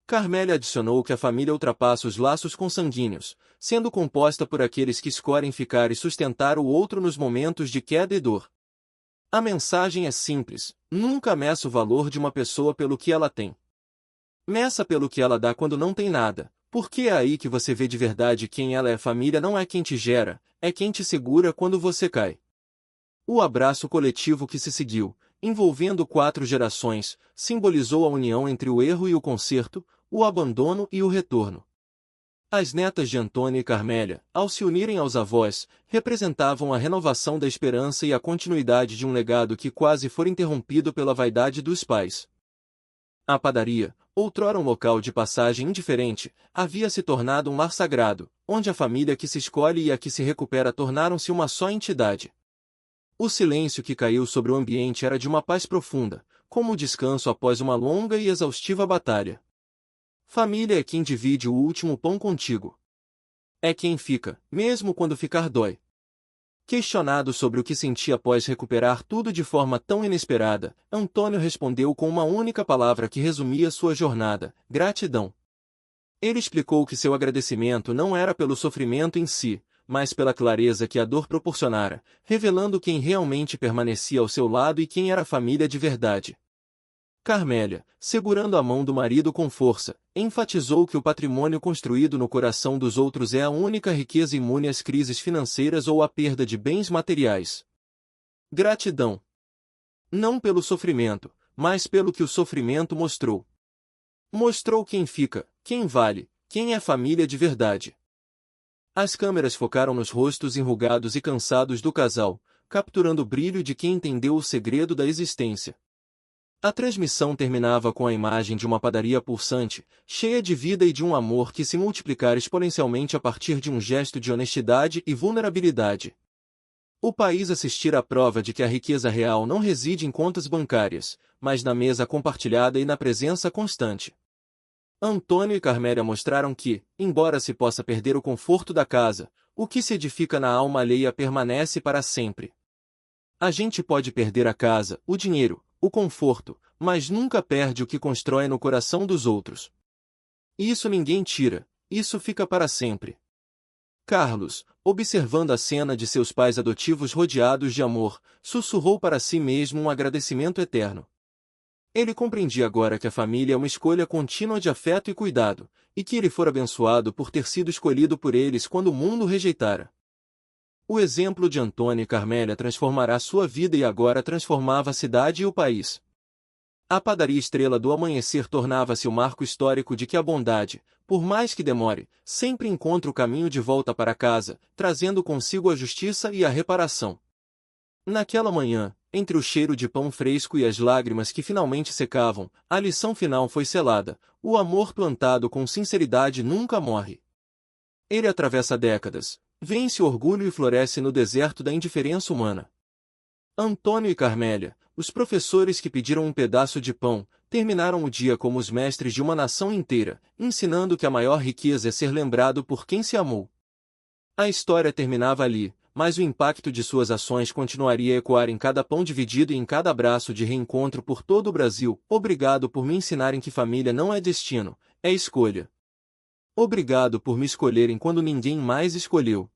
[SPEAKER 1] Carmélia adicionou que a família ultrapassa os laços consanguíneos, sendo composta por aqueles que escolhem ficar e sustentar o outro nos momentos de queda e dor. A mensagem é simples: nunca meça o valor de uma pessoa pelo que ela tem. Meça pelo que ela dá quando não tem nada, porque é aí que você vê de verdade quem ela é. Família não é quem te gera, é quem te segura quando você cai. O abraço coletivo que se seguiu, envolvendo 4 gerações, simbolizou a união entre o erro e o conserto, o abandono e o retorno. As netas de Antônio e Carmélia, ao se unirem aos avós, representavam a renovação da esperança e a continuidade de um legado que quase fora interrompido pela vaidade dos pais. A padaria, outrora um local de passagem indiferente, havia se tornado um lar sagrado, onde a família que se escolhe e a que se recupera tornaram-se uma só entidade. O silêncio que caiu sobre o ambiente era de uma paz profunda, como o descanso após uma longa e exaustiva batalha. Família é quem divide o último pão contigo. É quem fica, mesmo quando ficar dói. Questionado sobre o que sentia após recuperar tudo de forma tão inesperada, Antônio respondeu com uma única palavra que resumia sua jornada: gratidão. Ele explicou que seu agradecimento não era pelo sofrimento em si, mas pela clareza que a dor proporcionara, revelando quem realmente permanecia ao seu lado e quem era a família de verdade. Carmélia, segurando a mão do marido com força, enfatizou que o patrimônio construído no coração dos outros é a única riqueza imune às crises financeiras ou à perda de bens materiais. Gratidão. Não pelo sofrimento, mas pelo que o sofrimento mostrou. Mostrou quem fica, quem vale, quem é família de verdade. As câmeras focaram nos rostos enrugados e cansados do casal, capturando o brilho de quem entendeu o segredo da existência. A transmissão terminava com a imagem de uma padaria pulsante, cheia de vida e de um amor que se multiplicara exponencialmente a partir de um gesto de honestidade e vulnerabilidade. O país assistira à prova de que a riqueza real não reside em contas bancárias, mas na mesa compartilhada e na presença constante. Antônio e Carmélia mostraram que, embora se possa perder o conforto da casa, o que se edifica na alma alheia permanece para sempre. A gente pode perder a casa, o dinheiro, o conforto, mas nunca perde o que constrói no coração dos outros. Isso ninguém tira, isso fica para sempre. Carlos, observando a cena de seus pais adotivos rodeados de amor, sussurrou para si mesmo um agradecimento eterno. Ele compreendia agora que a família é uma escolha contínua de afeto e cuidado, e que ele fora abençoado por ter sido escolhido por eles quando o mundo o rejeitara. O exemplo de Antônio e Carmélia transformará sua vida e agora transformava a cidade e o país. A padaria Estrela do Amanhecer tornava-se o marco histórico de que a bondade, por mais que demore, sempre encontra o caminho de volta para casa, trazendo consigo a justiça e a reparação. Naquela manhã, entre o cheiro de pão fresco e as lágrimas que finalmente secavam, a lição final foi selada: o amor plantado com sinceridade nunca morre. Ele atravessa décadas, Vence o orgulho e floresce no deserto da indiferença humana. Antônio e Carmélia, os professores que pediram um pedaço de pão, terminaram o dia como os mestres de uma nação inteira, ensinando que a maior riqueza é ser lembrado por quem se amou. A história terminava ali, mas o impacto de suas ações continuaria a ecoar em cada pão dividido e em cada abraço de reencontro por todo o Brasil. Obrigado por me ensinarem que família não é destino, é escolha. Obrigado por me escolherem quando ninguém mais escolheu.